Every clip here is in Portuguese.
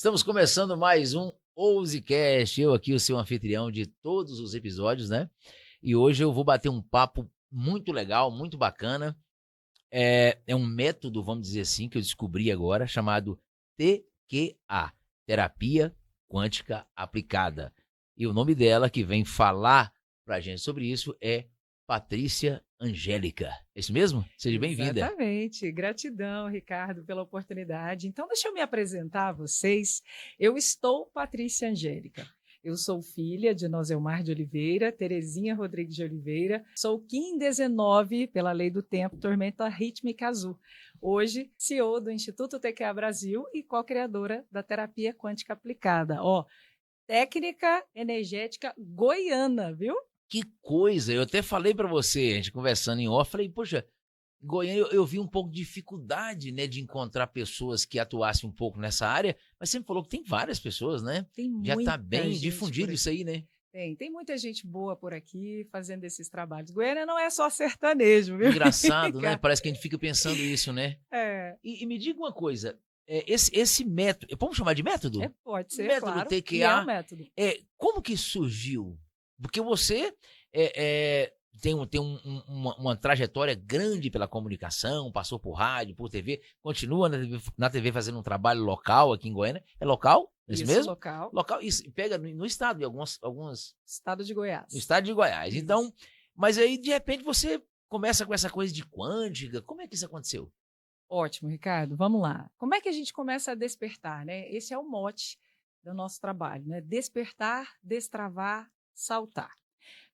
Estamos começando mais um Ousecast. Eu aqui, o seu anfitrião de todos os episódios, né? E hoje eu vou bater um papo muito legal, muito bacana. É um método, vamos dizer assim, que eu descobri agora, chamado TQA, Terapia Quântica Aplicada. E o nome dela, que vem falar pra gente sobre isso, é Patrícia Angélica. É isso mesmo? Seja bem-vinda. Exatamente. Gratidão, Ricardo, pela oportunidade. Então, deixa eu me apresentar a vocês. Eu estou Patrícia Angélica. Eu sou filha de Noselmar de Oliveira, Terezinha Rodrigues de Oliveira. Sou Kim 19, pela Lei do Tempo, Tormenta Rítmica Azul. Hoje, CEO do Instituto TQA Brasil e co-criadora da Terapia Quântica Aplicada. Técnica energética goiana, viu? Que coisa! Eu até falei pra você, a gente conversando em off, falei, poxa, Goiânia eu vi um pouco de dificuldade, né, de encontrar pessoas que atuassem um pouco nessa área, mas você me falou que tem várias pessoas, né? Tem Já tá muita bem gente por difundido aqui. isso aí, né? Tem muita gente boa por aqui fazendo esses trabalhos. Goiânia não é só sertanejo, viu? Engraçado, né? Parece que a gente fica pensando isso, né? É, E me diga uma coisa, esse método, vamos chamar de método? pode ser, Método claro. E é um TQA, método. como que surgiu? Porque você tem uma trajetória grande pela comunicação, passou por rádio, por TV, continua na TV fazendo um trabalho local aqui em Goiânia. É local? É isso Isso, mesmo? local. Local, isso, pega no estado, em algumas Estado de no Goiás. estado de Goiás. Isso. Então, mas aí de repente você começa com essa coisa de quântica. Como é que isso aconteceu? Ótimo, Ricardo. Vamos lá. Como é que a gente começa a despertar, né? Esse é o mote do nosso trabalho, né? Despertar, destravar, saltar.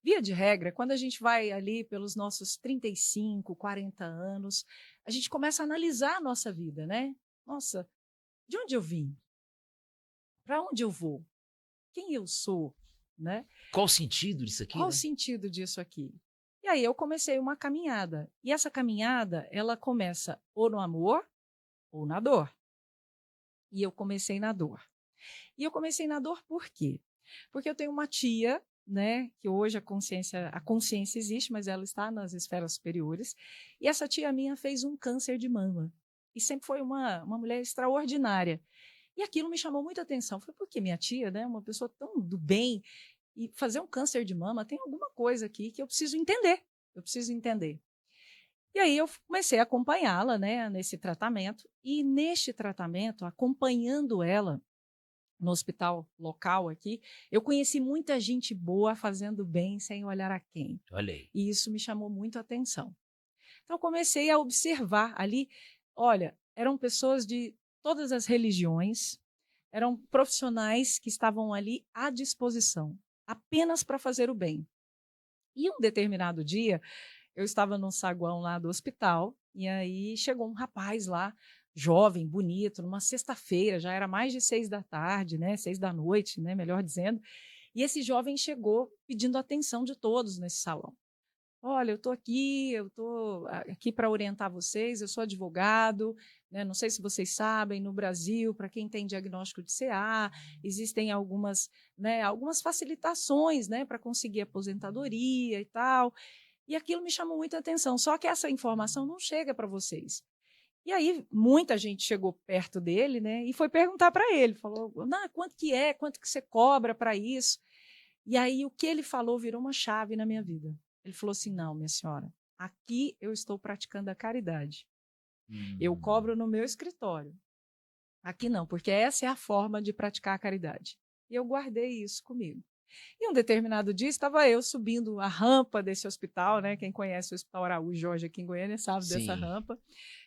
Via de regra, quando a gente vai ali pelos nossos 35, 40 anos, a gente começa a analisar a nossa vida, né? Nossa, de onde eu vim? Para onde eu vou? Quem eu sou? Né? Qual o sentido disso aqui, Qual o né? sentido disso aqui? E aí eu comecei uma caminhada. E essa caminhada, ela começa ou no amor ou na dor. E eu comecei na dor. E eu comecei na dor por quê? Porque eu tenho uma tia, né, que hoje a consciência existe, mas ela está nas esferas superiores. E essa tia minha fez um câncer de mama. E sempre foi uma mulher extraordinária. E aquilo me chamou muita atenção. Falei, por que minha tia, né, uma pessoa tão do bem, e fazer um câncer de mama, tem alguma coisa aqui que eu preciso entender. Eu preciso entender. E aí eu comecei a acompanhá-la, né, nesse tratamento. E neste tratamento, acompanhando ela no hospital local aqui, eu conheci muita gente boa fazendo bem sem olhar a quem. Olha aí. E isso me chamou muito a atenção. Então eu comecei a observar ali, olha, eram pessoas de todas as religiões, eram profissionais que estavam ali à disposição, apenas para fazer o bem. E um determinado dia, eu estava num saguão lá do hospital, e aí chegou um rapaz lá, jovem, bonito, numa sexta-feira, já era mais de 6 da tarde, né, 6 da noite, né, melhor dizendo, e esse jovem chegou pedindo atenção de todos nesse salão. Olha, eu estou aqui para orientar vocês, eu sou advogado, né, não sei se vocês sabem, no Brasil, para quem tem diagnóstico de CA, existem algumas, né, algumas facilitações, né, para conseguir aposentadoria e tal, e aquilo me chamou muita atenção, só que essa informação não chega para vocês. E aí muita gente chegou perto dele, né, e foi perguntar para ele, falou, não, quanto que você cobra para isso? E aí o que ele falou virou uma chave na minha vida. Ele falou assim, não, minha senhora, aqui eu estou praticando a caridade. Eu cobro no meu escritório. Aqui não, porque essa é a forma de praticar a caridade. E eu guardei isso comigo. E um determinado dia estava eu subindo a rampa desse hospital, né? Quem conhece o Hospital Araújo Jorge aqui em Goiânia sabe dessa Sim. rampa.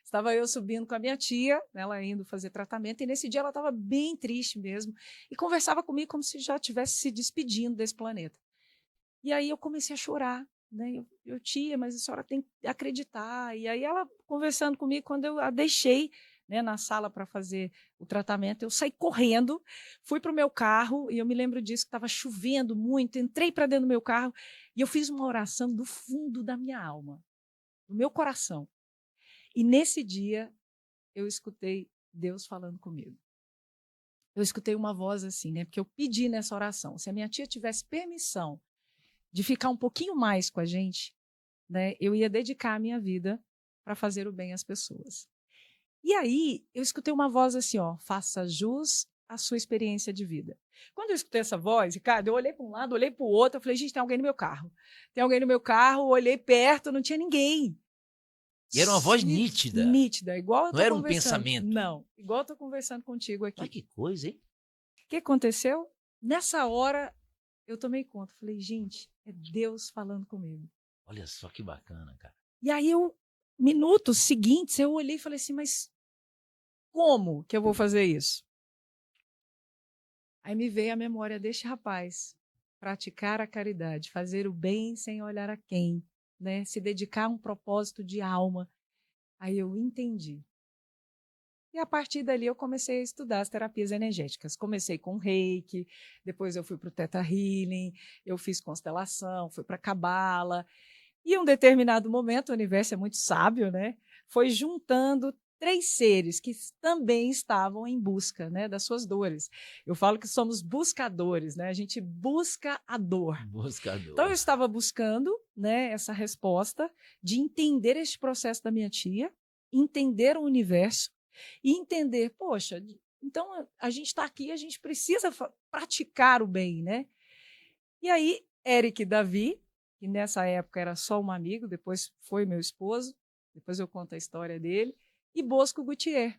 Estava eu subindo com a minha tia, ela indo fazer tratamento, e nesse dia ela estava bem triste mesmo, e conversava comigo como se já estivesse se despedindo desse planeta. E aí eu comecei a chorar, né? Tia, mas a senhora tem que acreditar. E aí ela conversando comigo, quando eu a deixei, né, na sala para fazer o tratamento, eu saí correndo, fui para o meu carro, e eu me lembro disso, que estava chovendo muito, entrei para dentro do meu carro, e eu fiz uma oração do fundo da minha alma, do meu coração. E nesse dia, eu escutei Deus falando comigo. Eu escutei uma voz assim, né? Porque eu pedi nessa oração, se a minha tia tivesse permissão de ficar um pouquinho mais com a gente, né, eu ia dedicar a minha vida para fazer o bem às pessoas. E aí eu escutei uma voz assim, ó, faça jus a sua experiência de vida. Quando eu escutei essa voz, Ricardo, eu olhei para um lado, olhei para o outro, eu falei, gente, tem alguém no meu carro. Tem alguém no meu carro, olhei perto, não tinha ninguém. E era uma voz nítida. Nítida, igual eu tô Não era um conversando. pensamento. Não, igual eu tô conversando contigo aqui. Olha que coisa, hein? O que aconteceu? Nessa hora, eu tomei conta. Falei, gente, é Deus falando comigo. Olha só que bacana, cara. E aí, minutos seguintes, eu olhei e falei assim, mas como que eu vou fazer isso? Aí me veio a memória deste rapaz, praticar a caridade, fazer o bem sem olhar a quem, né? Se dedicar a um propósito de alma. Aí eu entendi. E a partir dali eu comecei a estudar as terapias energéticas. Comecei com Reiki, depois eu fui para o Theta Healing, eu fiz constelação, fui para Cabala. E em um determinado momento, o universo é muito sábio, né? Foi juntando 3 seres que também estavam em busca, né, das suas dores. Eu falo que somos buscadores, né? A gente busca a dor. Buscador. Então eu estava buscando, né, essa resposta de entender este processo da minha tia, entender o universo e entender, poxa, então a gente está aqui, a gente precisa praticar o bem, né? E aí, Eric Davi, que nessa época era só um amigo, depois foi meu esposo, depois eu conto a história dele, e Bosco Gutierrez.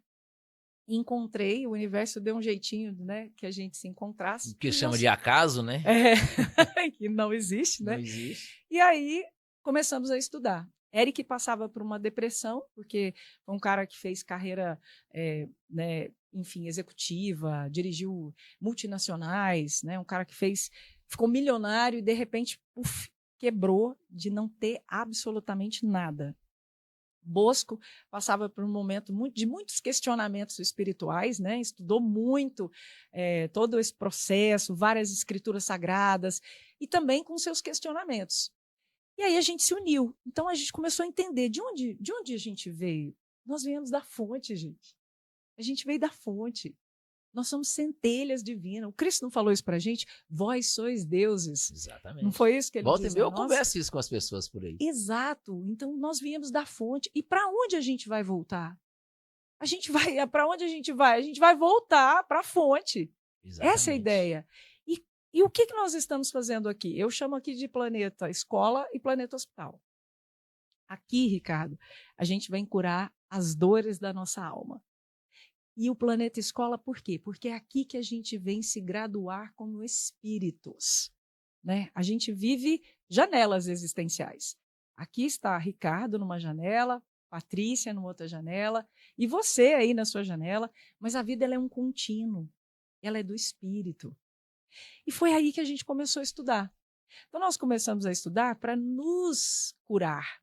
Encontrei, o universo deu um jeitinho, né, que a gente se encontrasse. Que chama de acaso, né? Que não existe, né? Não existe. E aí começamos a estudar. Eric passava por uma depressão, porque foi um cara que fez carreira, né, enfim, executiva, dirigiu multinacionais, né, um cara que ficou milionário e, de repente, quebrou de não ter absolutamente nada. Bosco passava por um momento de muitos questionamentos espirituais, né? Estudou muito todo esse processo, várias escrituras sagradas, e também com seus questionamentos. E aí a gente se uniu. Então a gente começou a entender de onde a gente veio. Nós viemos da fonte, gente. A gente veio da fonte. Nós somos centelhas divinas. O Cristo não falou isso para a gente? Vós sois deuses. Exatamente. Não foi isso que ele disse? Volta e meia eu converso isso com as pessoas por aí. Exato. Então nós viemos da fonte. E para onde a gente vai voltar? Para onde a gente vai? A gente vai voltar para a fonte. Exatamente. Essa é a ideia. E o que nós estamos fazendo aqui? Eu chamo aqui de planeta escola e planeta hospital. Aqui, Ricardo, a gente vem curar as dores da nossa alma. E o planeta escola, por quê? Porque é aqui que a gente vem se graduar como espíritos, né? A gente vive janelas existenciais. Aqui está Ricardo numa janela, Patrícia numa outra janela, e você aí na sua janela, mas a vida ela é um contínuo, ela é do espírito. E foi aí que a gente começou a estudar. Então, nós começamos a estudar para nos curar.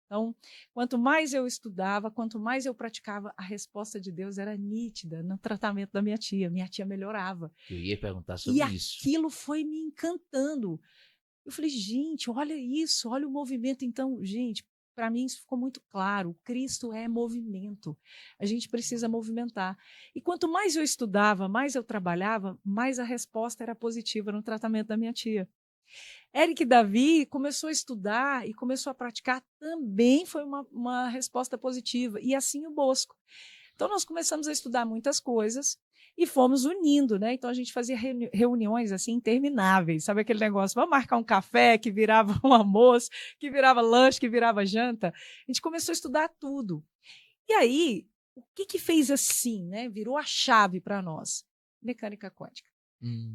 Então, quanto mais eu estudava, quanto mais eu praticava, a resposta de Deus era nítida no tratamento da minha tia. Minha tia melhorava. Eu ia perguntar sobre isso. E aquilo foi me encantando. Eu falei, gente, olha isso, olha o movimento. Então, gente, para mim isso ficou muito claro. Cristo é movimento. A gente precisa movimentar. E quanto mais eu estudava, mais eu trabalhava, mais a resposta era positiva no tratamento da minha tia. Eric Davi começou a estudar e começou a praticar, também foi uma resposta positiva. E assim o Bosco. Então, nós começamos a estudar muitas coisas e fomos unindo, né? Então, a gente fazia reuniões assim intermináveis. Sabe aquele negócio? Vamos marcar um café que virava um almoço, que virava lanche, que virava janta? A gente começou a estudar tudo. E aí, o que fez assim, né? Virou a chave para nós? Mecânica quântica.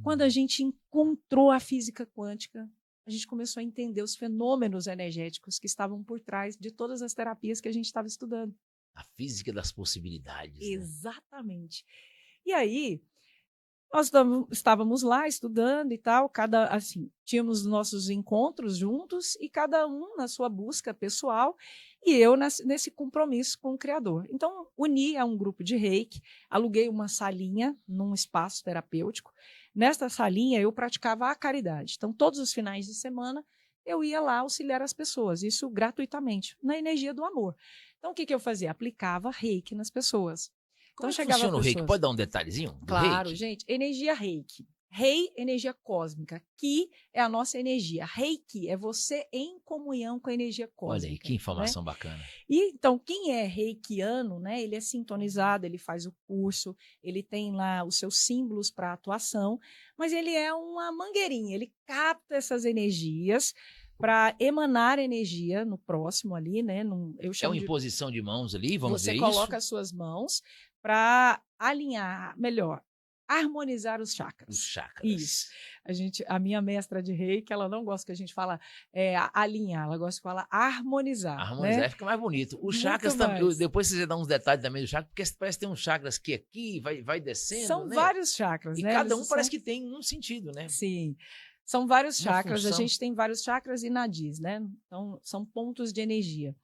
Quando a gente encontrou a física quântica, a gente começou a entender os fenômenos energéticos que estavam por trás de todas as terapias que a gente estava estudando. A física das possibilidades. Exatamente. Né? E aí, nós estávamos lá estudando e tal, tínhamos nossos encontros juntos e cada um na sua busca pessoal e eu nesse compromisso com o Criador. Então, uni a um grupo de Reiki, aluguei uma salinha num espaço terapêutico. Nesta salinha, eu praticava a caridade. Então, todos os finais de semana, eu ia lá auxiliar as pessoas, isso gratuitamente, na energia do amor. Então, o que eu fazia? Aplicava Reiki nas pessoas. Como funciona o Reiki? Pode dar um detalhezinho? Claro, reiki? Gente, energia Reiki. Rei, energia cósmica. Ki é a nossa energia. Reiki é você em comunhão com a energia cósmica. Olha aí, que informação bacana. E então, quem é reikiano, né, ele é sintonizado, ele faz o curso, ele tem lá os seus símbolos para atuação, mas ele é uma mangueirinha, ele capta essas energias para emanar energia no próximo ali, né? Eu chamo uma imposição de mãos ali, vamos dizer isso? Você coloca as suas mãos para alinhar, melhor, harmonizar os chakras. Os chakras. Isso. A minha mestra de Reiki, ela não gosta que a gente fala alinhar, ela gosta que fala harmonizar. Harmonizar, né? Fica mais bonito. Os chakras também, depois você dá uns detalhes também do chakra, porque parece que tem uns chakras que aqui vai descendo, São né? vários chakras, e né? cada um parece que tem um sentido, né? Sim. São vários chakras, função. A gente tem vários chakras e nadis, né? Então, são pontos de energia.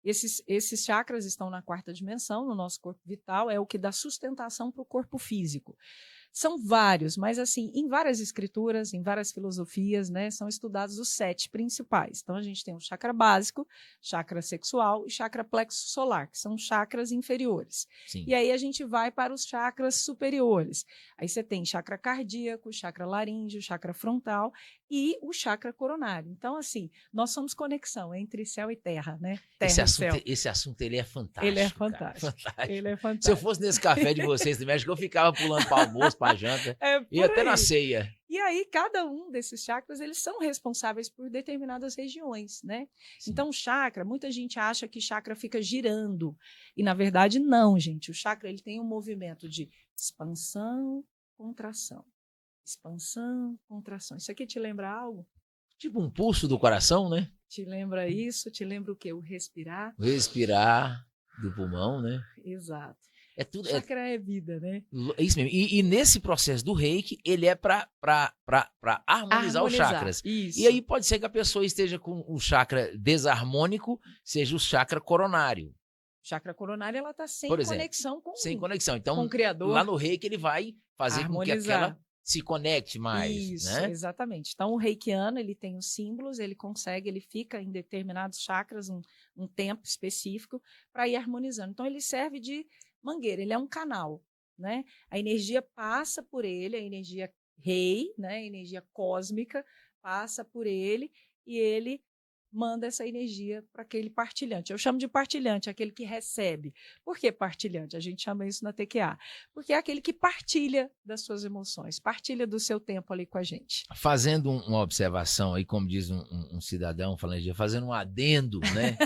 Esses chakras estão na 4ª dimensão, no nosso corpo vital, é o que dá sustentação para o corpo físico. São vários, mas assim, em várias escrituras, em várias filosofias, né, são estudados os 7 principais. Então, a gente tem o chakra básico, chakra sexual e chakra plexo solar, que são chakras inferiores. Sim. E aí a gente vai para os chakras superiores. Aí você tem chakra cardíaco, chakra laríngeo, chakra frontal e o chakra coronário. Então, assim, nós somos conexão entre céu e terra, né? Terra e céu. Esse assunto, ele é fantástico. Ele é fantástico. Ele é fantástico. Se eu fosse nesse café de vocês também, acho que eu ficava pulando para o almoço, para a janta, e até na ceia. E aí, cada um desses chakras, eles são responsáveis por determinadas regiões, né? Sim. Então, chakra, muita gente acha que chakra fica girando. E, na verdade, não, gente. O chakra, ele tem um movimento de expansão, contração. Expansão, contração. Isso aqui te lembra algo? Tipo um pulso do coração, né? Te lembra isso? Te lembra o quê? O respirar? O respirar do pulmão, né? Exato. É tudo. Chakra é vida, né? É isso mesmo. E nesse processo do reiki, ele é para harmonizar os chakras. Isso. E aí pode ser que a pessoa esteja com o chakra desarmônico, seja o chakra coronário. Chakra coronária, ela está sem conexão com Então, o Criador. Lá no reiki, ele vai fazer harmonizar. com que aquela se conecte mais. Isso, né? Exatamente. Então, o reikiano, ele tem os símbolos, ele fica em determinados chakras um tempo específico para ir harmonizando. Então, ele serve de mangueira, ele é um canal, né? A energia passa por ele, a energia rei, né? A energia cósmica passa por ele e ele manda essa energia para aquele partilhante. Eu chamo de partilhante, aquele que recebe. Por que partilhante? A gente chama isso na TQA. Porque é aquele que partilha das suas emoções, partilha do seu tempo ali com a gente. Fazendo uma observação aí, como diz um cidadão, fazendo um adendo, né?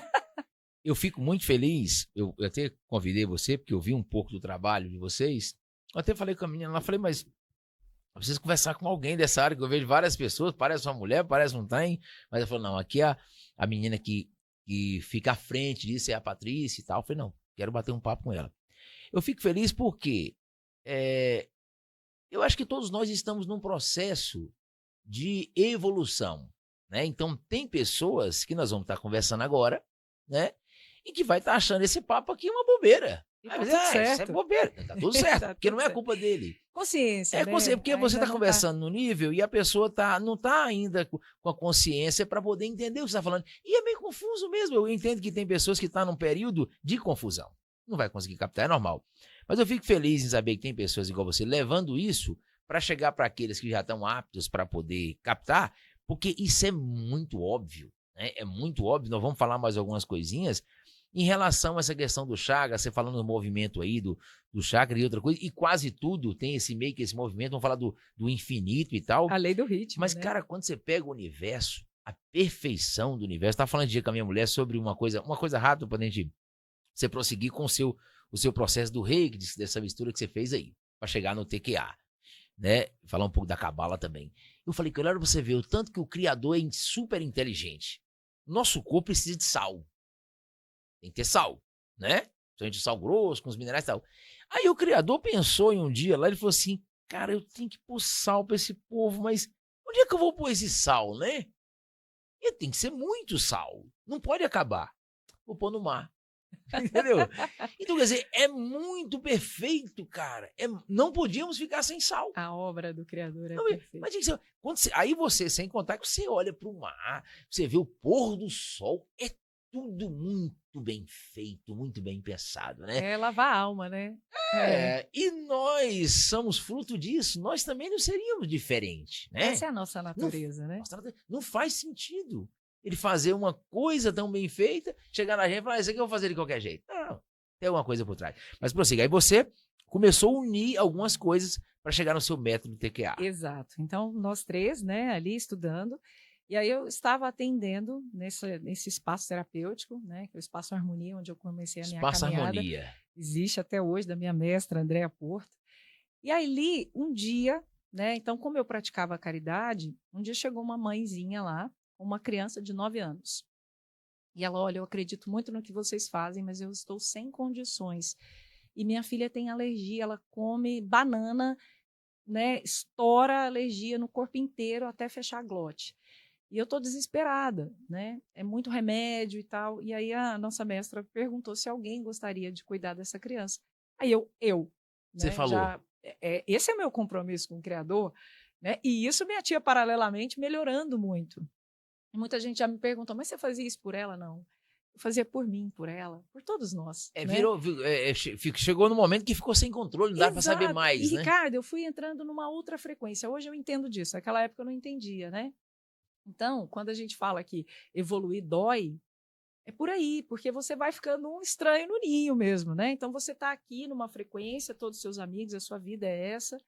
Eu fico muito feliz, eu até convidei você, porque eu vi um pouco do trabalho de vocês. Eu até falei com a menina, ela falei, mas eu preciso conversar com alguém dessa área, que eu vejo várias pessoas, parece uma mulher, parece um trem, mas ela falou, não, aqui a menina que fica à frente disso é a Patrícia e tal. Eu falei, não, quero bater um papo com ela. Eu fico feliz porque eu acho que todos nós estamos num processo de evolução, né? Então, tem pessoas que nós vamos estar conversando agora, né? E que vai estar achando esse papo aqui uma bobeira. Tá tudo certo. Isso é bobeira. Tá tudo certo, Tá porque tudo não é certo. culpa dele. Consciência, né? Porque você está conversando no nível e a pessoa não está ainda com a consciência para poder entender o que você está falando. E é meio confuso mesmo. Eu entendo que tem pessoas que estão num período de confusão. Não vai conseguir captar, é normal. Mas eu fico feliz em saber que tem pessoas igual você levando isso para chegar para aqueles que já estão aptos para poder captar, porque isso é muito óbvio, né? É muito óbvio. Nós vamos falar mais algumas coisinhas em relação a essa questão do chakra, você falando do movimento aí do chakra e outra coisa, e quase tudo tem esse movimento, vamos falar do infinito e tal. A lei do ritmo, Mas, né? cara, quando você pega o universo, a perfeição do universo, estava falando dia com a minha mulher sobre uma coisa rápida para você prosseguir com o seu processo do reiki, dessa mistura que você fez aí, para chegar no TQA, né? Falar um pouco da cabala também. Eu falei que olha pra você ver o tanto que o Criador é super inteligente. Nosso corpo precisa de sal. Tem que ter sal, né? Principalmente sal grosso, com os minerais e tal. Aí o Criador pensou em um dia lá, ele falou assim, cara, eu tenho que pôr sal pra esse povo, mas onde é que eu vou pôr esse sal, né? E tem que ser muito sal, não pode acabar. Vou pôr no mar. Entendeu? Então, quer dizer, é muito perfeito, cara. Não podíamos ficar sem sal. A obra do Criador é Não, perfeita. Mas aí você, sem contar que você olha para o mar, você vê o pôr do sol, é tudo muito bem feito, muito bem pensado, né? É lavar a alma, né? E nós somos fruto disso, nós também não seríamos diferentes, né? Essa é a nossa natureza, né? Não faz sentido ele fazer uma coisa tão bem feita, chegar na gente e falar, isso aqui eu vou fazer de qualquer jeito. Não, tem alguma coisa por trás. Mas prossiga, aí você começou a unir algumas coisas para chegar no seu método TQA. Exato. Então, nós três, né, ali estudando, e aí eu estava atendendo nesse espaço terapêutico, né, que é o Espaço Harmonia, onde eu comecei a minha Espaço caminhada. Harmonia. Existe até hoje, da minha mestra, Andréa Porto. E ali, um dia, né, então, como eu praticava a caridade, um dia chegou uma mãezinha lá, uma criança de 9 anos. E ela, olha, eu acredito muito no que vocês fazem, mas eu estou sem condições. E minha filha tem alergia, ela come banana, né, estoura a alergia no corpo inteiro até fechar a glote. E eu estou desesperada, né? É muito remédio e tal. E aí a nossa mestra perguntou se alguém gostaria de cuidar dessa criança. Aí Você né? falou. Esse é o meu compromisso com o Criador, né? E isso minha tia paralelamente melhorando muito. E muita gente já me perguntou, mas você fazia isso por ela? Não. Eu fazia por mim, por ela, por todos nós. Né? Chegou no momento que ficou sem controle, não dá para saber mais, e, né? Ricardo, eu fui entrando numa outra frequência. Hoje eu entendo disso. Naquela época eu não entendia, né? Então, quando a gente fala que evoluir dói, é por aí, porque você vai ficando um estranho no ninho mesmo, né? Então você está aqui numa frequência, todos os seus amigos, a sua vida é essa.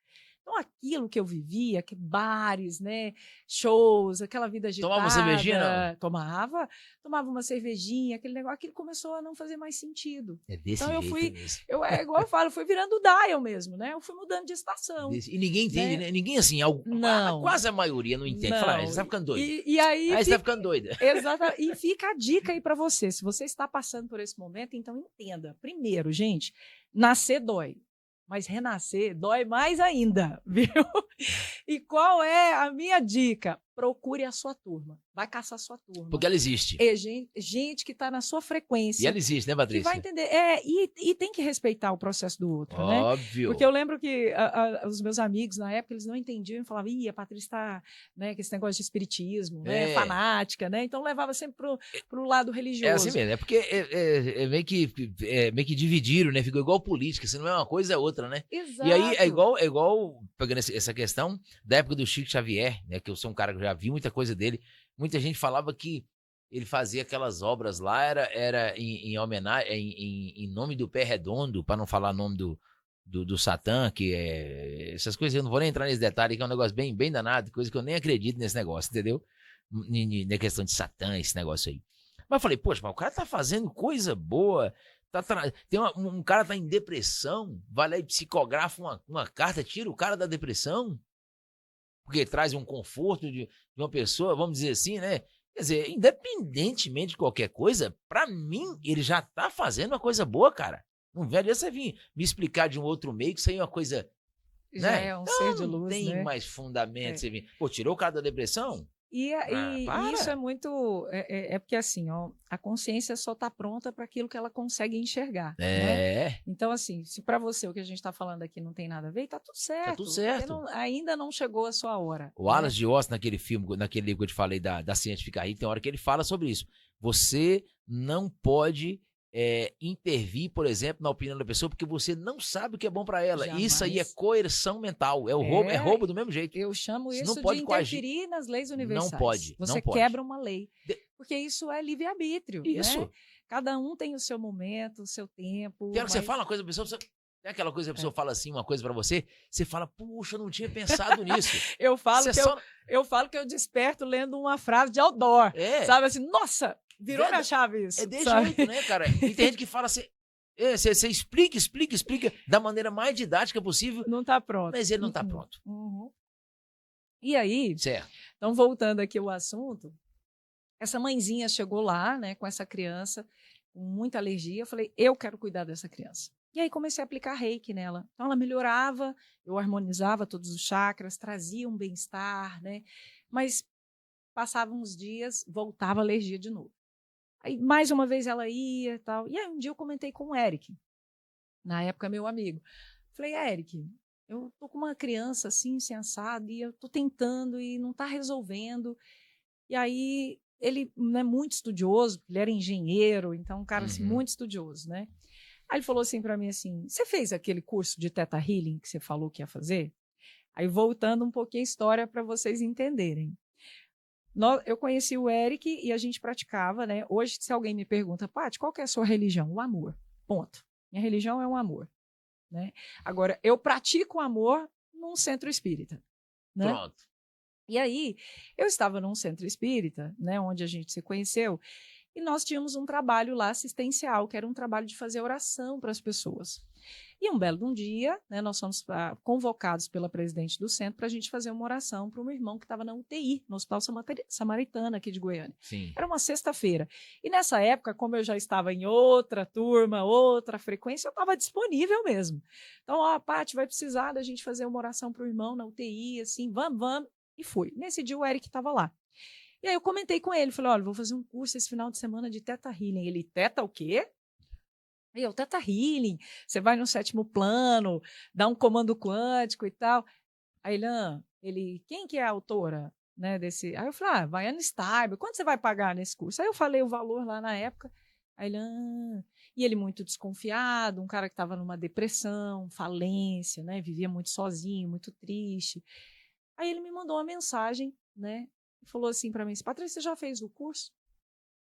Então, aquilo que eu vivia, que bares, né, shows, aquela vida agitada. Tomava uma cervejinha, não? Tomava uma cervejinha, aquele negócio, aquilo começou a não fazer mais sentido. É desse então, jeito mesmo. Igual eu falo, fui virando dial mesmo, né? Eu fui mudando de estação. E ninguém entende, né? Ninguém assim, quase a maioria não entende. Fala, você tá ficando doida. E aí você tá ficando doida. Exato. E fica a dica aí para você. Se você está passando por esse momento, então entenda. Primeiro, gente, nascer dói. Mas renascer dói mais ainda, viu? E qual é a minha dica? Procure a sua turma. Vai caçar a sua turma. Porque ela existe. É gente que está na sua frequência. E ela existe, né, Patrícia? Que vai entender. E tem que respeitar o processo do outro, Óbvio. né? Porque eu lembro que os meus amigos, na época, eles não entendiam e falavam, a Patrícia está, né, com esse negócio de espiritismo, né, fanática, né? Então levava sempre pro lado religioso. É assim mesmo, é porque meio que dividiram, né? Ficou igual política, se não é uma coisa, é outra, né? Exato. E aí é igual pegando essa questão da época do Chico Xavier, né? Que eu sou um cara que já vi muita coisa dele. Muita gente falava que ele fazia aquelas obras lá, era em homenagem, em nome do Pé Redondo, para não falar nome do Satã, que essas coisas, eu não vou nem entrar nesse detalhe, que é um negócio bem, bem danado, coisa que eu nem acredito nesse negócio, entendeu? Na questão de Satã, esse negócio aí. Mas eu falei, poxa, mas o cara tá fazendo coisa boa, tem um cara tá em depressão, vai lá e psicografa uma carta, tira o cara da depressão, porque traz um conforto de uma pessoa, vamos dizer assim, né? Quer dizer, independentemente de qualquer coisa, pra mim, ele já tá fazendo uma coisa boa, cara. Não velho, você vir me explicar de um outro meio que isso aí é uma coisa... Já né? é um ser de luz, não tem né? mais fundamento você vir... Pô, tirou o cara da depressão? E isso é muito... É porque assim, ó, a consciência só está pronta para aquilo que ela consegue enxergar. Né? Então, assim, se para você o que a gente está falando aqui não tem nada a ver, tá tudo certo. Tá tudo certo. Ainda não chegou a sua hora. O Alas de Oz, naquele filme, naquele livro que eu te falei da Ciência Ficar Rica, tem hora que ele fala sobre isso. Você não pode intervir, por exemplo, na opinião da pessoa, porque você não sabe o que é bom para ela. Jamais. Isso aí é coerção mental. É roubo do mesmo jeito. Eu chamo você isso não pode de interferir nas leis universais. Não pode. Você não pode. quebra uma lei. Porque isso é livre-arbítrio. Isso. Né? Cada um tem o seu momento, o seu tempo. Quero que você fale uma coisa pra pessoa... É aquela coisa que a pessoa fala assim, uma coisa pra você, você fala, puxa, eu não tinha pensado nisso. eu falo que eu desperto lendo uma frase de outdoor. Sabe assim, nossa, virou minha chave isso. É desse jeito, né, cara? E tem gente que fala assim, você explica da maneira mais didática possível. Não tá pronto. Mas ele não tá pronto. Uhum. E aí, certo. Então voltando aqui ao assunto, essa mãezinha chegou lá, né, com essa criança, com muita alergia, eu falei, eu quero cuidar dessa criança. E aí comecei a aplicar reiki nela. Então ela melhorava, eu harmonizava todos os chakras, trazia um bem-estar, né? Mas passavam uns dias, voltava a alergia de novo. Aí mais uma vez ela ia e tal. E aí um dia eu comentei com o Eric, na época meu amigo. Falei, Eric, eu tô com uma criança assim, sem assado, e eu tô tentando e não tá resolvendo. E aí ele não é muito estudioso, ele era engenheiro, então um cara assim, Uhum. muito estudioso, né? Aí ele falou assim para mim assim, você fez aquele curso de Theta Healing que você falou que ia fazer? Aí voltando um pouquinho a história para vocês entenderem. Eu conheci o Eric e a gente praticava, né? Hoje, se alguém me pergunta, Paty, qual que é a sua religião? O amor. Ponto. Minha religião é o amor, né? Agora, eu pratico o amor num centro espírita, né? Pronto. E aí, eu estava num centro espírita, né, onde a gente se conheceu, e nós tínhamos um trabalho lá assistencial, que era um trabalho de fazer oração para as pessoas. E um belo de um dia, né, nós fomos convocados pela presidente do centro para a gente fazer uma oração para um irmão que estava na UTI, no Hospital Samaritano, aqui de Goiânia. Sim. Era uma sexta-feira. E nessa época, como eu já estava em outra turma, outra frequência, eu estava disponível mesmo. Então, ó, Paty, vai precisar da gente fazer uma oração para o irmão na UTI, assim, vamos. E fui. Nesse dia, o Eric estava lá. E aí eu comentei com ele, falei, olha, vou fazer um curso esse final de semana de Theta Healing. Ele, Theta o quê? Aí eu, Theta Healing, você vai no 7º plano, dá um comando quântico e tal. Aí ele, quem que é a autora, né, desse? Aí eu falei, Vaiana Stable, quanto você vai pagar nesse curso? Aí eu falei o valor lá na época. Aí ele, e ele muito desconfiado, um cara que estava numa depressão, falência, né, vivia muito sozinho, muito triste. Aí ele me mandou uma mensagem, né, e falou assim para mim, Patrícia, você já fez o curso?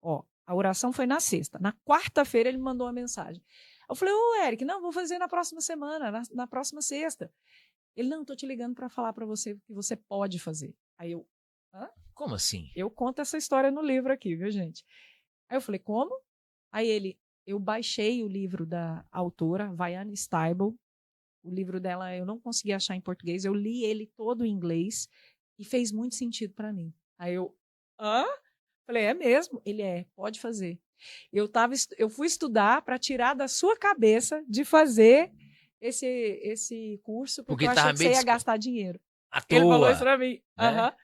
Ó, a oração foi na sexta. Na quarta-feira ele me mandou uma mensagem. Eu falei, Eric, não, vou fazer na próxima semana, na próxima sexta. Ele, não, tô te ligando para falar para você que você pode fazer. Aí eu, Como assim? Eu conto essa história no livro aqui, viu, gente? Aí eu falei, como? Aí eu baixei o livro da autora, Vaiana Stable. O livro dela eu não consegui achar em português, eu li ele todo em inglês e fez muito sentido para mim. Aí eu, falei, é mesmo? Ele pode fazer. Eu fui estudar para tirar da sua cabeça de fazer esse curso, porque eu achei que você ia gastar dinheiro. Ele falou isso para mim. Né?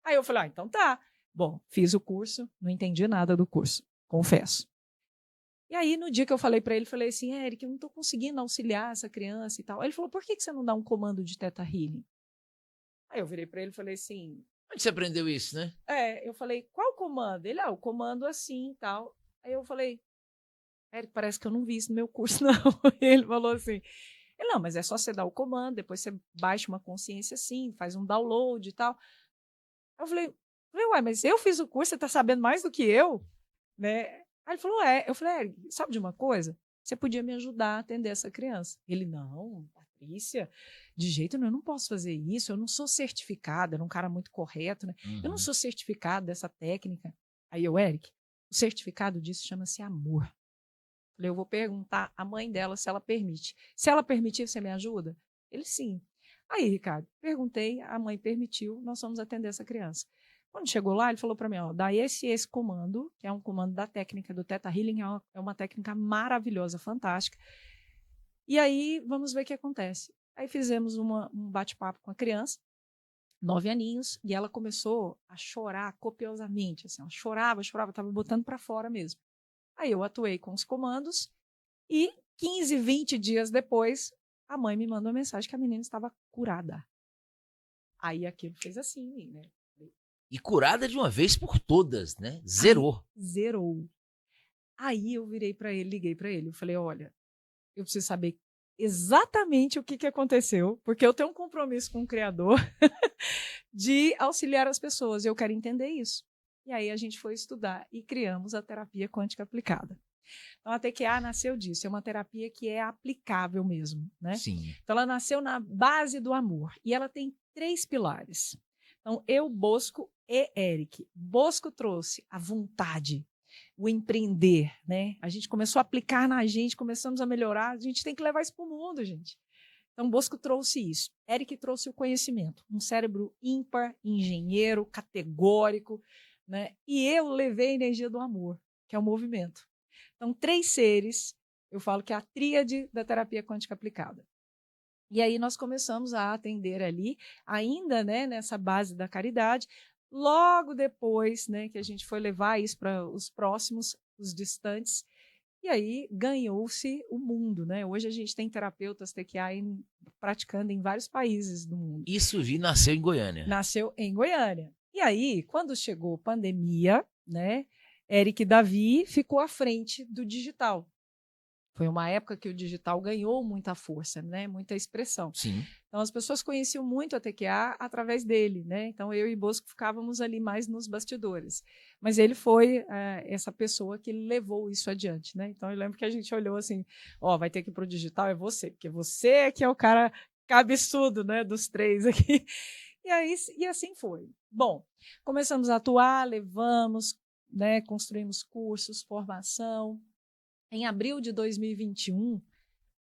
Aí eu falei, então tá. Bom, fiz o curso, não entendi nada do curso, confesso. E aí, no dia que eu falei para ele, falei assim, Eric, eu não estou conseguindo auxiliar essa criança e tal. Aí ele falou, por que você não dá um comando de Theta Healing? Aí eu virei para ele e falei assim... Onde você aprendeu isso, né? Eu falei, qual comando? Ele, o comando assim e tal. Aí eu falei, Eric, parece que eu não vi isso no meu curso, não. E ele falou assim, não, mas é só você dar o comando, depois você baixa uma consciência assim, faz um download e tal. Eu falei, ué, mas eu fiz o curso, você tá sabendo mais do que eu? Né? Aí ele falou, eu falei, Eric, sabe de uma coisa? Você podia me ajudar a atender essa criança. Ele, não, Patrícia, de jeito nenhum, eu não posso fazer isso, eu não sou certificada, era um cara muito correto, né? Uhum. Eu não sou certificada dessa técnica. Aí eu, Eric, o certificado disso chama-se amor. Eu vou perguntar à mãe dela se ela permite. Se ela permitir, você me ajuda? Ele, sim. Aí, Ricardo, perguntei, a mãe permitiu, nós vamos atender essa criança. Quando chegou lá, ele falou para mim, dá esse comando, que é um comando da técnica do Theta Healing, é uma técnica maravilhosa, fantástica. E aí, vamos ver o que acontece. Aí fizemos um bate-papo com a criança, 9 aninhos, e ela começou a chorar copiosamente, assim, ela chorava, estava botando para fora mesmo. Aí eu atuei com os comandos e 15, 20 dias depois, a mãe me mandou uma mensagem que a menina estava curada. Aí aquilo fez assim, né? E curada de uma vez por todas, né? Zerou. Zerou. Aí eu virei para ele, liguei para ele. Eu falei, olha, eu preciso saber exatamente o que aconteceu, porque eu tenho um compromisso com o Criador de auxiliar as pessoas. Eu quero entender isso. E aí a gente foi estudar e criamos a terapia quântica aplicada. Então, a TQA nasceu disso. É uma terapia que é aplicável mesmo, né? Sim. Então, ela nasceu na base do amor. E ela tem 3 pilares. Então, eu, Bosco e Eric. Bosco trouxe a vontade, o empreender, né? A gente começou a aplicar na gente, começamos a melhorar. A gente tem que levar isso para o mundo, gente. Então, Bosco trouxe isso. Eric trouxe o conhecimento. Um cérebro ímpar, engenheiro, categórico, né? E eu levei a energia do amor, que é o movimento. Então, 3 seres, eu falo que é a tríade da terapia quântica aplicada. E aí nós começamos a atender ali, ainda, né, nessa base da caridade. Logo depois, né, que a gente foi levar isso para os próximos, os distantes, e aí ganhou-se o mundo, né? Hoje a gente tem terapeutas TQA praticando em vários países do mundo. Isso nasceu em Goiânia. Nasceu em Goiânia. E aí, quando chegou a pandemia, né? Eric Davi ficou à frente do digital. Foi uma época que o digital ganhou muita força, né? Muita expressão. Sim. Então, as pessoas conheciam muito a TQA através dele, né? Então, eu e Bosco ficávamos ali mais nos bastidores. Mas ele foi essa pessoa que levou isso adiante, né? Então, eu lembro que a gente olhou assim, ó, vai ter que ir para o digital, é você, porque você é que é o cara cabeçudo, né? Dos três aqui. E assim foi. Bom, começamos a atuar, levamos, né? Construímos cursos, formação. Em abril de 2021,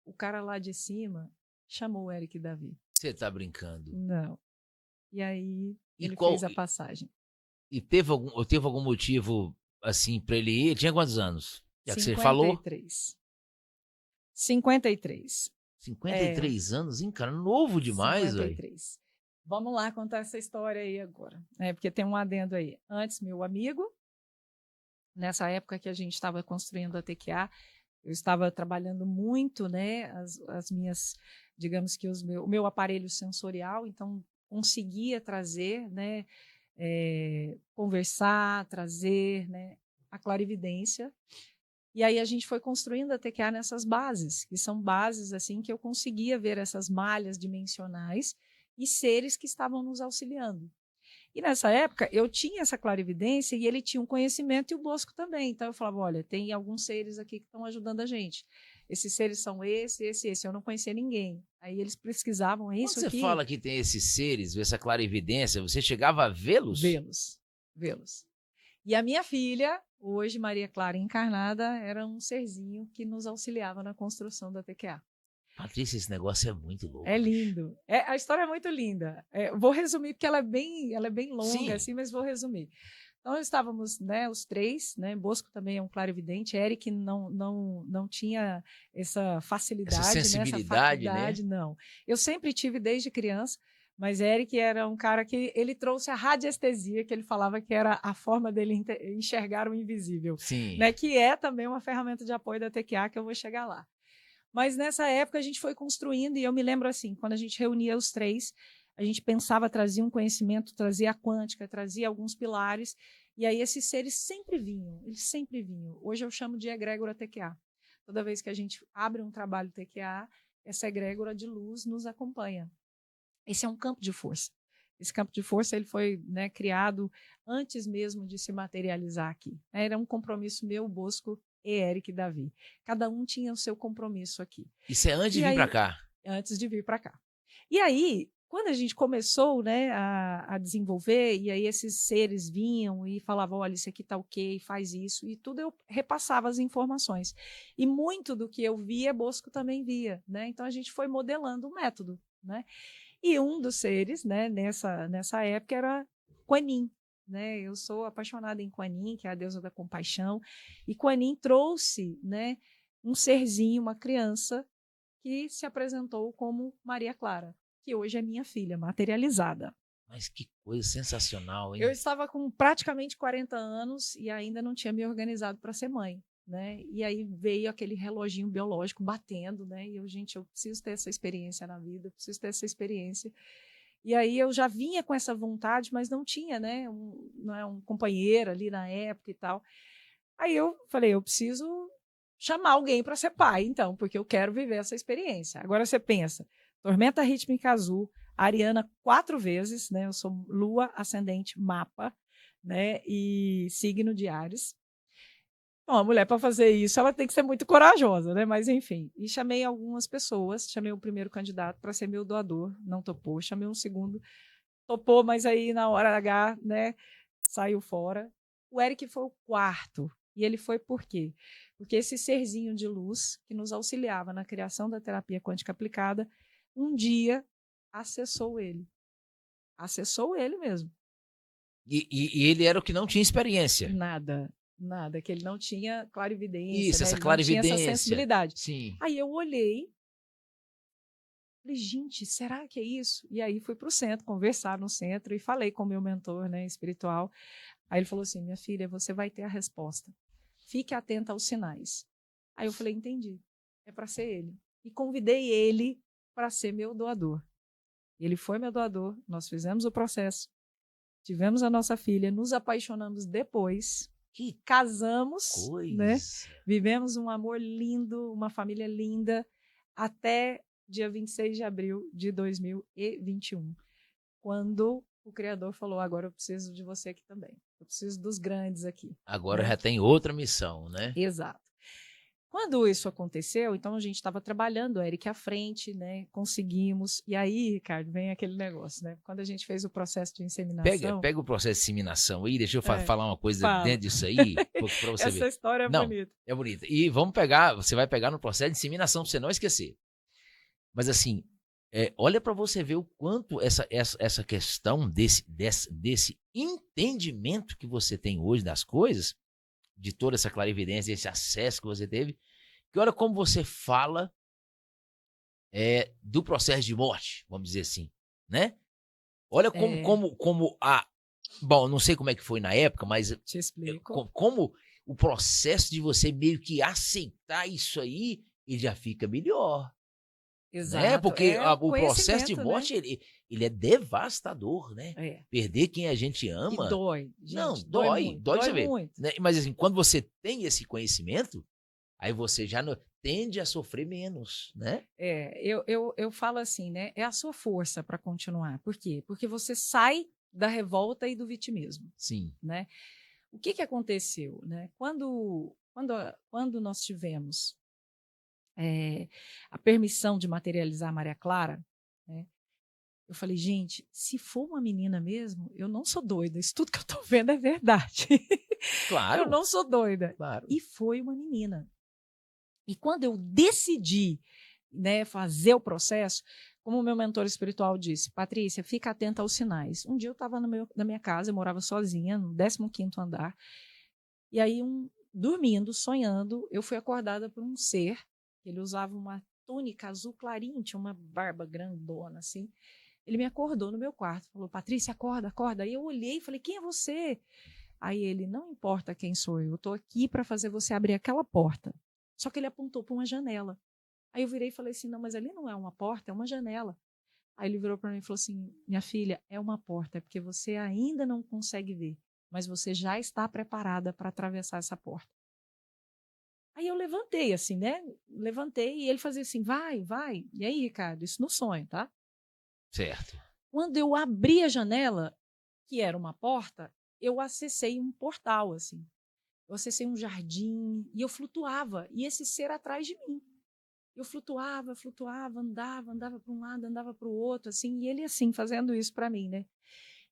o cara lá de cima chamou o Eric Davi. Você tá brincando. Não. E aí ele qual, fez a passagem. E teve algum motivo, assim, pra ele ir? Ele tinha quantos anos? Já que você falou? 53. 53 anos, hein, cara? Novo demais, velho. 53. Vamos lá contar essa história aí agora. Porque tem um adendo aí. Antes, meu amigo, nessa época que a gente estava construindo a TQA, eu estava trabalhando muito, né, as minhas, digamos que o meu aparelho sensorial, então conseguia trazer, né, conversar, trazer, né, a clarividência. E aí a gente foi construindo a TQA nessas bases, que são bases assim que eu conseguia ver essas malhas dimensionais e seres que estavam nos auxiliando. E nessa época eu tinha essa clarividência e ele tinha um conhecimento e o Bosco também. Então eu falava, olha, tem alguns seres aqui que estão ajudando a gente. Esses seres são esse. Eu não conhecia ninguém. Aí eles pesquisavam isso Quando você aqui. fala que tem esses seres, essa clarividência, você chegava a vê-los? Vê-los. E a minha filha, hoje Maria Clara encarnada, era um serzinho que nos auxiliava na construção da TQA. Patrícia, esse negócio é muito louco. É lindo. A história é muito linda. Vou resumir, porque ela é bem longa, assim, mas vou resumir. Então, estávamos, né, os três, né, Bosco também é um clarividente, Eric não tinha essa facilidade, essa sensibilidade, né, não. Eu sempre tive desde criança, mas Eric era um cara que ele trouxe a radiestesia, que ele falava que era a forma dele enxergar o invisível. Sim. Né, que é também uma ferramenta de apoio da TQA, que eu vou chegar lá. Mas nessa época a gente foi construindo, e eu me lembro assim, quando a gente reunia os três, a gente pensava, trazia um conhecimento, trazia a quântica, trazia alguns pilares, e aí esses seres sempre vinham, eles sempre vinham. Hoje eu chamo de egrégora TQA. Toda vez que a gente abre um trabalho TQA, essa egrégora de luz nos acompanha. Esse é um campo de força. Esse campo de força ele foi, né, criado antes mesmo de se materializar aqui. Era um compromisso meu, Bosco e Eric Davi. Cada um tinha o seu compromisso aqui. Isso é antes de vir para cá? Antes de vir para cá. E aí, quando a gente começou, né, a desenvolver, e aí esses seres vinham e falavam, olha, isso aqui está ok, faz isso, e tudo eu repassava as informações. E muito do que eu via, Bosco também via, né? Então a gente foi modelando o método, né? E um dos seres, né, nessa época era Quanin, né? Eu sou apaixonada em Quanin, que é a deusa da compaixão, e Quanin trouxe, né, um serzinho, uma criança que se apresentou como Maria Clara, que hoje é minha filha, materializada. Mas que coisa sensacional, hein? Eu estava com praticamente 40 anos e ainda não tinha me organizado para ser mãe. Né? E aí veio aquele reloginho biológico batendo, né? E eu, gente, eu preciso ter essa experiência na vida, eu preciso ter essa experiência. E aí eu já vinha com essa vontade, mas não tinha, né? Um companheiro ali na época e tal. Aí eu falei, eu preciso chamar alguém para ser pai, então, porque eu quero viver essa experiência. Agora você pensa, tormenta rítmica azul, Ariana 4 vezes, né? Eu sou lua, ascendente, mapa, né? E signo de Áries. Bom, a mulher, para fazer isso, ela tem que ser muito corajosa, né? Mas, enfim. E chamei algumas pessoas. Chamei o primeiro candidato para ser meu doador, não topou. Chamei um segundo, topou, mas aí na hora H, né, saiu fora. O Eric foi o quarto. E ele foi por quê? Porque esse serzinho de luz que nos auxiliava na criação da terapia quântica aplicada, um dia acessou ele. Acessou ele mesmo. E ele era o que não tinha experiência. Nada, que ele não tinha clarividência. Isso, né? essa Ele clarividência. Não tinha essa sensibilidade. Sim. Aí eu olhei, falei, gente, será que é isso? E aí fui para o centro, conversar no centro e falei com o meu mentor, né, espiritual. Aí ele falou assim, minha filha, você vai ter a resposta. Fique atenta aos sinais. Aí eu falei, entendi, é para ser ele. E convidei ele para ser meu doador. Ele foi meu doador, nós fizemos o processo, tivemos a nossa filha, nos apaixonamos depois. Que casamos, coisa. né? Vivemos um amor lindo, uma família linda, até dia 26 de abril de 2021, quando o Criador falou, agora eu preciso de você aqui também. Eu preciso dos grandes aqui. Agora né? já tem outra missão, né? Exato. Quando isso aconteceu, então a gente estava trabalhando, o Eric à frente, né? Conseguimos. E aí, Ricardo, vem aquele negócio, né? Quando a gente fez o processo de inseminação. Pega o processo de inseminação aí, deixa eu falar uma coisa fala. dentro disso aí, pra você ver. Essa história é Não, bonita. é bonita. E você vai pegar no processo de inseminação pra você não esquecer. Mas assim, olha para você ver o quanto essa questão desse entendimento que você tem hoje das coisas, de toda essa clarividência, esse acesso que você teve, que olha como você fala do processo de morte, vamos dizer assim, né? Olha como a... Bom, não sei como é que foi na época, mas te explico. Como o processo de você meio que aceitar isso aí, ele já fica melhor. Exato. Né? Porque o processo de né? morte, ele é devastador, né? Perder quem a gente ama. E dói. Gente, não, dói você ver. Muito. Né? Mas assim, quando você tem esse conhecimento, aí você já tende a sofrer menos, né? Eu falo assim, né? É a sua força para continuar. Por quê? Porque você sai da revolta e do vitimismo. Sim. Né? O que aconteceu? Né? Quando nós tivemos a permissão de materializar a Maria Clara, né? Eu falei, gente, se for uma menina mesmo, eu não sou doida. Isso tudo que eu estou vendo é verdade. Claro. Eu não sou doida. Claro. E foi uma menina. E quando eu decidi, né, fazer o processo, como o meu mentor espiritual disse, Patrícia, fica atenta aos sinais. Um dia eu estava na minha casa, eu morava sozinha, no 15º andar, e aí, dormindo, sonhando, eu fui acordada por um ser, ele usava uma túnica azul clarinho, tinha uma barba grandona, assim. Ele me acordou no meu quarto, falou, Patrícia, acorda, acorda. Aí eu olhei e falei, quem é você? Aí ele, não importa quem sou eu estou aqui para fazer você abrir aquela porta. Só que ele apontou para uma janela. Aí eu virei e falei assim, não, mas ali não é uma porta, é uma janela. Aí ele virou para mim e falou assim, minha filha, é uma porta, é porque você ainda não consegue ver, mas você já está preparada para atravessar essa porta. Aí eu levantei assim, né? Levantei e ele fazia assim, vai, vai. E aí, Ricardo, isso no sonho, tá? Certo. Quando eu abri a janela, que era uma porta, eu acessei um portal, assim. Eu acessei um jardim e eu flutuava. E esse ser atrás de mim. Eu flutuava, andava para um lado, andava para o outro, assim. E ele, assim, fazendo isso para mim, né?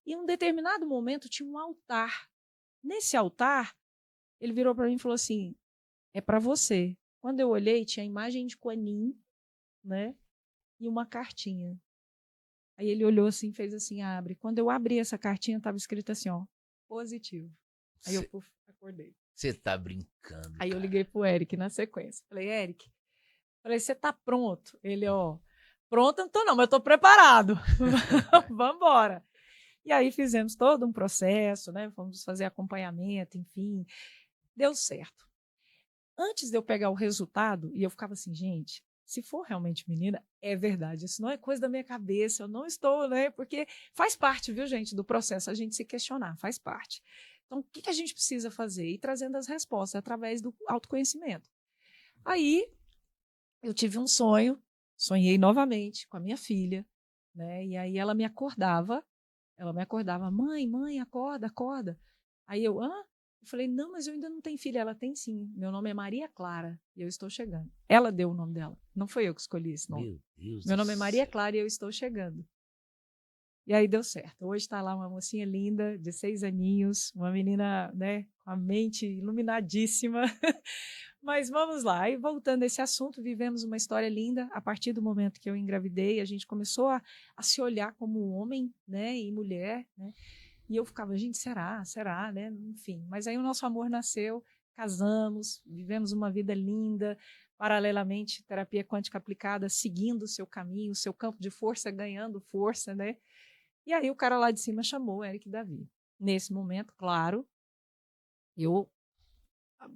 E em um determinado momento tinha um altar. Nesse altar, ele virou para mim e falou assim, é para você. Quando eu olhei, tinha a imagem de Kuan Yin, né? E uma cartinha. Aí ele olhou assim, fez assim, abre. Quando eu abri essa cartinha, estava escrito assim, ó, positivo. Aí eu acordei. Você tá brincando. Aí eu liguei pro Eric na sequência. Falei, Eric, você tá pronto? Ele, ó, pronto não tô não, mas eu tô preparado. Vamos embora. E aí fizemos todo um processo, né? Fomos fazer acompanhamento, enfim. Deu certo. Antes de eu pegar o resultado, e eu ficava assim, gente, se for realmente menina, é verdade. Isso não é coisa da minha cabeça, eu não estou, né? Porque faz parte, viu, gente, do processo, a gente se questionar, faz parte. Então, o que a gente precisa fazer? Ir trazendo as respostas através do autoconhecimento. Aí, eu tive um sonho, sonhei novamente com a minha filha, né? E aí ela me acordava, mãe, acorda, acorda. Aí eu, hã? Eu falei, não, mas eu ainda não tenho filha. Ela tem sim. Meu nome é Maria Clara e eu estou chegando. Ela deu o nome dela. Não foi eu que escolhi esse nome. Meu Deus. Meu nome é Maria Clara e eu estou chegando. E aí deu certo. Hoje está lá uma mocinha linda, de 6 aninhos, uma menina, né, com a mente iluminadíssima. Mas vamos lá. E voltando a esse assunto, vivemos uma história linda. A partir do momento que eu engravidei, a gente começou a se olhar como homem, né, e mulher, né? E eu ficava, gente, será, né? Enfim, mas aí o nosso amor nasceu, casamos, vivemos uma vida linda, paralelamente, terapia quântica aplicada, seguindo o seu caminho, o seu campo de força, ganhando força, né? E aí o cara lá de cima chamou o Eric Davi. Nesse momento, claro, eu,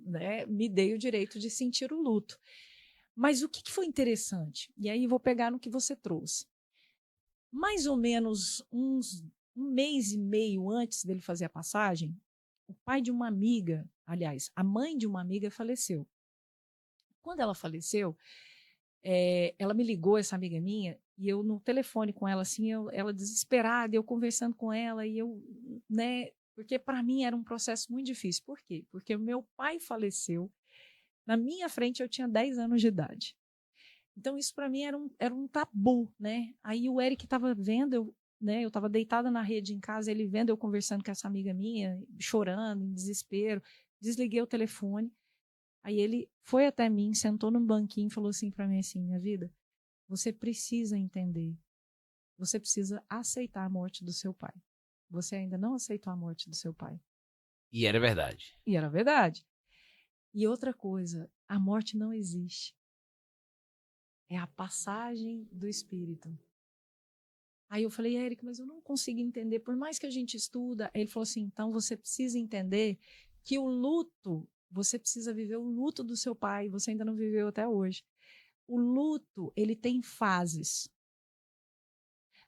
né, me dei o direito de sentir o luto. Mas o que foi interessante? E aí vou pegar no que você trouxe. Mais ou menos um mês e meio antes dele fazer a passagem, o pai de uma amiga, aliás, a mãe de uma amiga faleceu. Quando ela faleceu, ela me ligou, essa amiga minha, e eu no telefone com ela, assim, ela desesperada, eu conversando com ela, e eu, né, porque para mim era um processo muito difícil. Por quê? Porque o meu pai faleceu, na minha frente eu tinha 10 anos de idade. Então isso para mim era um tabu, né? Aí o Eric estava vendo, eu estava deitada na rede em casa, ele vendo eu conversando com essa amiga minha, chorando, em desespero, desliguei o telefone. Aí ele foi até mim, sentou num banquinho e falou assim para mim assim, minha vida, você precisa entender, você precisa aceitar a morte do seu pai. Você ainda não aceitou a morte do seu pai. E era verdade. E era verdade. E outra coisa, a morte não existe. É a passagem do espírito. Aí eu falei, Eric, mas eu não consigo entender, por mais que a gente estuda. Aí ele falou assim, então você precisa entender que o luto, você precisa viver o luto do seu pai, você ainda não viveu até hoje. O luto, ele tem fases.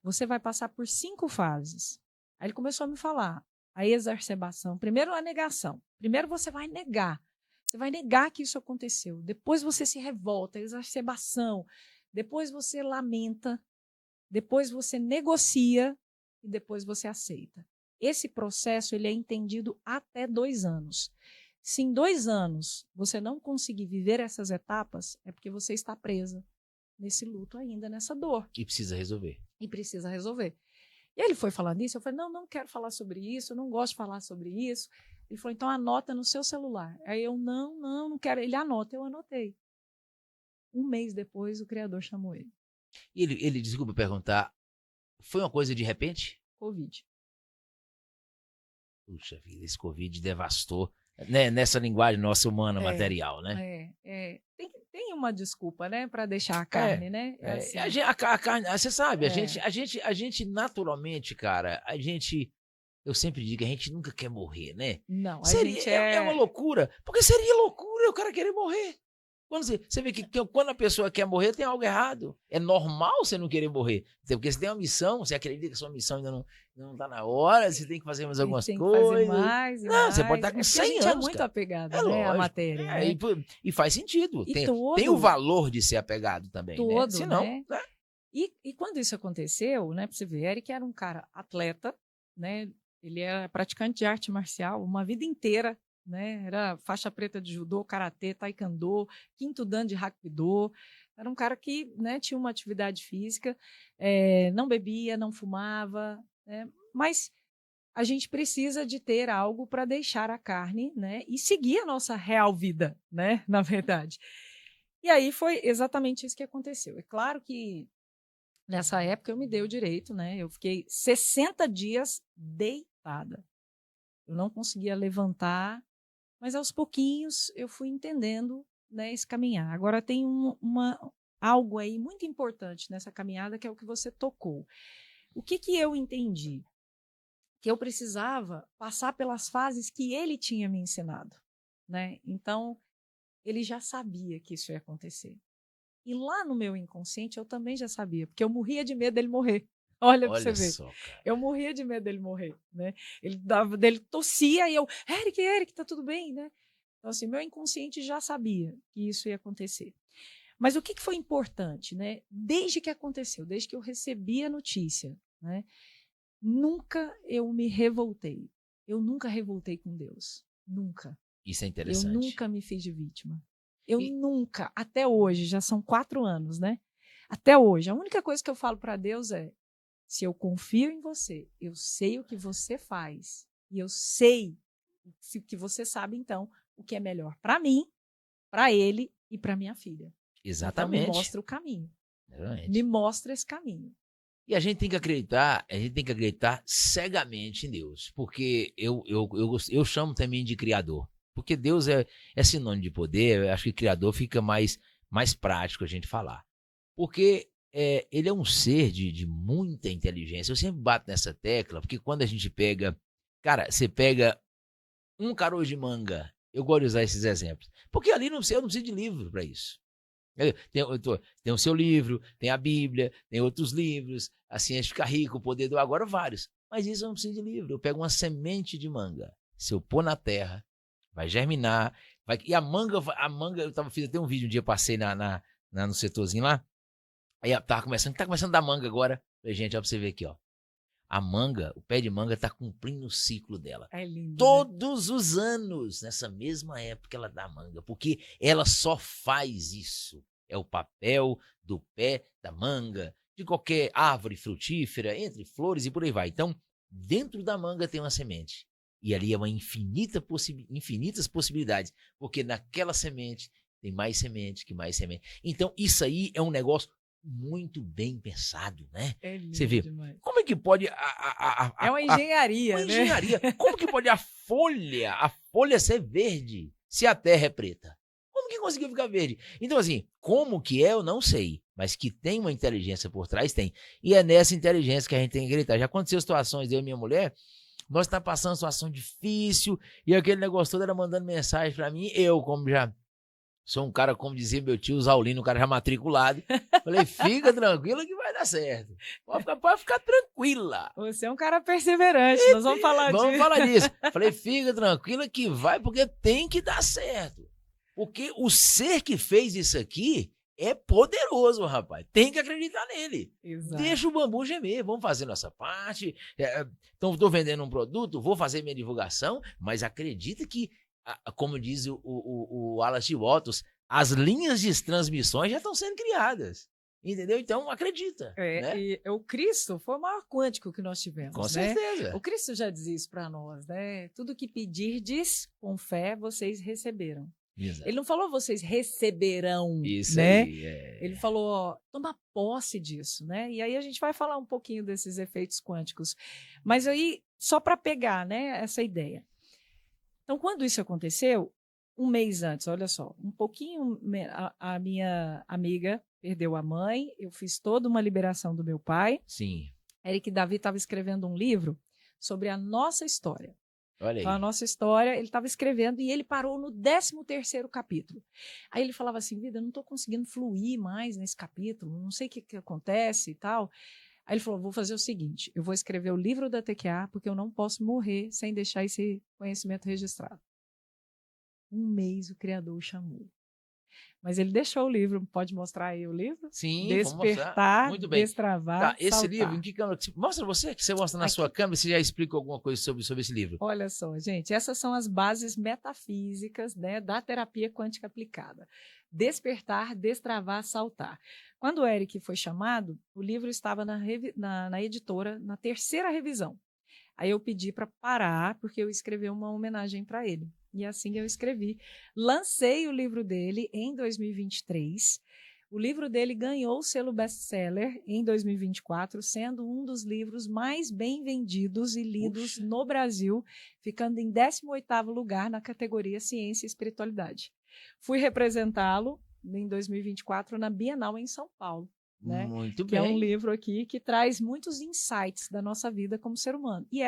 Você vai passar por 5 fases. Aí ele começou a me falar, a exacerbação, primeiro a negação. Primeiro você vai negar. Você vai negar que isso aconteceu. Depois você se revolta, a exacerbação. Depois você lamenta. Depois você negocia e depois você aceita. Esse processo ele é entendido até 2 anos. Se em 2 anos você não conseguir viver essas etapas, é porque você está presa nesse luto ainda, nessa dor. E precisa resolver. E precisa resolver. E ele foi falando isso, eu falei, não quero falar sobre isso, eu não gosto de falar sobre isso. Ele falou, então anota no seu celular. Aí eu, não quero. Ele anota, eu anotei. 1 mês depois, o Criador chamou ele. E ele, desculpa perguntar, foi uma coisa de repente? Covid. Puxa vida, esse Covid devastou, né? Nessa linguagem nossa humana, material, né? Tem uma desculpa, né, para deixar a carne, né? Assim. A carne, você sabe, a gente naturalmente, cara, eu sempre digo que a gente nunca quer morrer, né? Não, é uma loucura, porque seria loucura o cara querer morrer. Quando você vê que quando a pessoa quer morrer, tem algo errado. É normal você não querer morrer. Porque você tem uma missão, você acredita que a sua missão ainda não tá na hora, você tem que fazer mais algumas coisas. Mais, você pode estar com 100 anos. A gente é muito apegado, né, à matéria. Né? E faz sentido. Tem o valor de ser apegado também. Né? Senão, né? E quando isso aconteceu, né, pra você ver, Eric era um cara atleta, né? Ele era praticante de arte marcial uma vida inteira. Né? Era faixa preta de judô, karatê, taekwondo, 5º dan de hapkido. Era um cara que, né, tinha uma atividade física, não bebia, não fumava, né? Mas a gente precisa de ter algo para deixar a carne, né, e seguir a nossa real vida, né, na verdade. E aí foi exatamente isso que aconteceu. É claro que nessa época eu me dei o direito, né? Eu fiquei 60 dias deitada. Eu não conseguia levantar. Mas aos pouquinhos eu fui entendendo, né, esse caminhar. Agora tem algo aí muito importante nessa caminhada que é o que você tocou. O que eu entendi? Que eu precisava passar pelas fases que ele tinha me ensinado. Né? Então, ele já sabia que isso ia acontecer. E lá no meu inconsciente eu também já sabia, porque eu morria de medo dele morrer. Olha pra você ver. Só, cara. Eu morria de medo dele morrer, né? Ele tossia e eu, Eric, tá tudo bem, né? Então, assim, meu inconsciente já sabia que isso ia acontecer. Mas o que foi importante, né? Desde que aconteceu, desde que eu recebi a notícia, né? Nunca eu me revoltei. Eu nunca revoltei com Deus. Nunca. Isso é interessante. Eu nunca me fiz de vítima. Nunca, até hoje, já são 4 anos, né? Até hoje, a única coisa que eu falo para Deus é: se eu confio em você, eu sei o que você faz, e eu sei que você sabe, então, o que é melhor para mim, para ele e para minha filha. Exatamente. Então, me mostra o caminho. Exatamente. Me mostra esse caminho. E a gente tem que acreditar cegamente em Deus, porque eu chamo também de Criador, porque Deus é sinônimo de poder. Eu acho que Criador fica mais prático a gente falar, porque ele é um ser de muita inteligência. Eu sempre bato nessa tecla, porque quando a gente pega... Cara, você pega um caroço de manga, eu gosto de usar esses exemplos, porque ali eu não preciso de livro para isso. Tem o seu livro, tem a Bíblia, tem outros livros, a ciência fica rica, o poder do agora, vários. Mas isso eu não preciso de livro. Eu pego uma semente de manga. Se eu pôr na terra, vai germinar. E a manga, fiz até um vídeo um dia, passei no setorzinho lá. Aí tá começando a dar manga agora. Falei, gente, ó, pra você ver aqui, ó. A manga, o pé de manga tá cumprindo o ciclo dela. É lindo. Todos os anos, nessa mesma época, ela dá manga, porque ela só faz isso. É o papel do pé da manga, de qualquer árvore frutífera, entre flores e por aí vai. Então, dentro da manga tem uma semente. E ali é uma infinitas possibilidades, porque naquela semente tem mais semente que mais semente. Então, isso aí é um negócio muito bem pensado, né? É lindo. Você vê, demais. como é que pode... É uma engenharia, uma né? engenharia. Como que pode a folha ser verde se a terra é preta? Como que conseguiu ficar verde? Então, assim, como que é, eu não sei. Mas que tem uma inteligência por trás, tem. E é nessa inteligência que a gente tem que acreditar. Já aconteceu situações de eu e minha mulher, nós tá passando uma situação difícil, e aquele negócio todo era mandando mensagem pra mim, eu, como já sou um cara, como dizia meu tio Zaulino, um cara já matriculado, falei, fica tranquila que vai dar certo. Pode ficar tranquila. Você é um cara perseverante, nós vamos falar disso. Vamos falar disso. Falei, fica tranquila que vai, porque tem que dar certo. Porque o ser que fez isso aqui é poderoso, rapaz. Tem que acreditar nele. Exato. Deixa o bambu gemer. Vamos fazer nossa parte. Então, estou vendendo um produto, vou fazer minha divulgação, mas acredita que, como diz o Wallace Wattles, as linhas de transmissões já estão sendo criadas. Entendeu? Então, acredita. Né? E o Cristo foi o maior quântico que nós tivemos. Com né? certeza. O Cristo já dizia isso para nós, né? Tudo que pedirdes com fé, vocês receberam. Exato. Ele não falou vocês receberão, isso né? Aí, Ele falou, ó, toma posse disso, né? E aí a gente vai falar um pouquinho desses efeitos quânticos. Mas aí, só para pegar, né, essa ideia. Então, quando isso aconteceu, um mês antes, olha só, um pouquinho, a minha amiga perdeu a mãe, eu fiz toda uma liberação do meu pai. Sim. Eric Davi estava escrevendo um livro sobre a nossa história. Olha aí. Então, a nossa história, ele estava escrevendo e ele parou no 13º capítulo. Aí ele falava assim, vida, eu não estou conseguindo fluir mais nesse capítulo, não sei o que acontece e tal. Aí ele falou, vou fazer o seguinte, eu vou escrever o livro da TQA porque eu não posso morrer sem deixar esse conhecimento registrado. Um mês o criador o chamou. Mas ele deixou o livro, pode mostrar aí o livro? Sim, Despertar, muito bem. destravar, tá, esse saltar. livro, em que câmera? Mostra você, que você mostra na sua câmera, você já explica alguma coisa sobre esse livro. Olha só, gente, essas são as bases metafísicas, né, da terapia quântica aplicada. Despertar, destravar, saltar. Quando o Eric foi chamado, o livro estava na editora, na 3ª revisão. Aí eu pedi para parar, porque eu escrevi uma homenagem para ele. E assim eu escrevi. Lancei o livro dele em 2023. O livro dele ganhou o selo best-seller em 2024, sendo um dos livros mais bem vendidos e lidos no Brasil, ficando em 18º lugar na categoria Ciência e Espiritualidade. Fui representá-lo em 2024 na Bienal em São Paulo. Né? Muito que bem. É um livro aqui que traz muitos insights da nossa vida como ser humano. E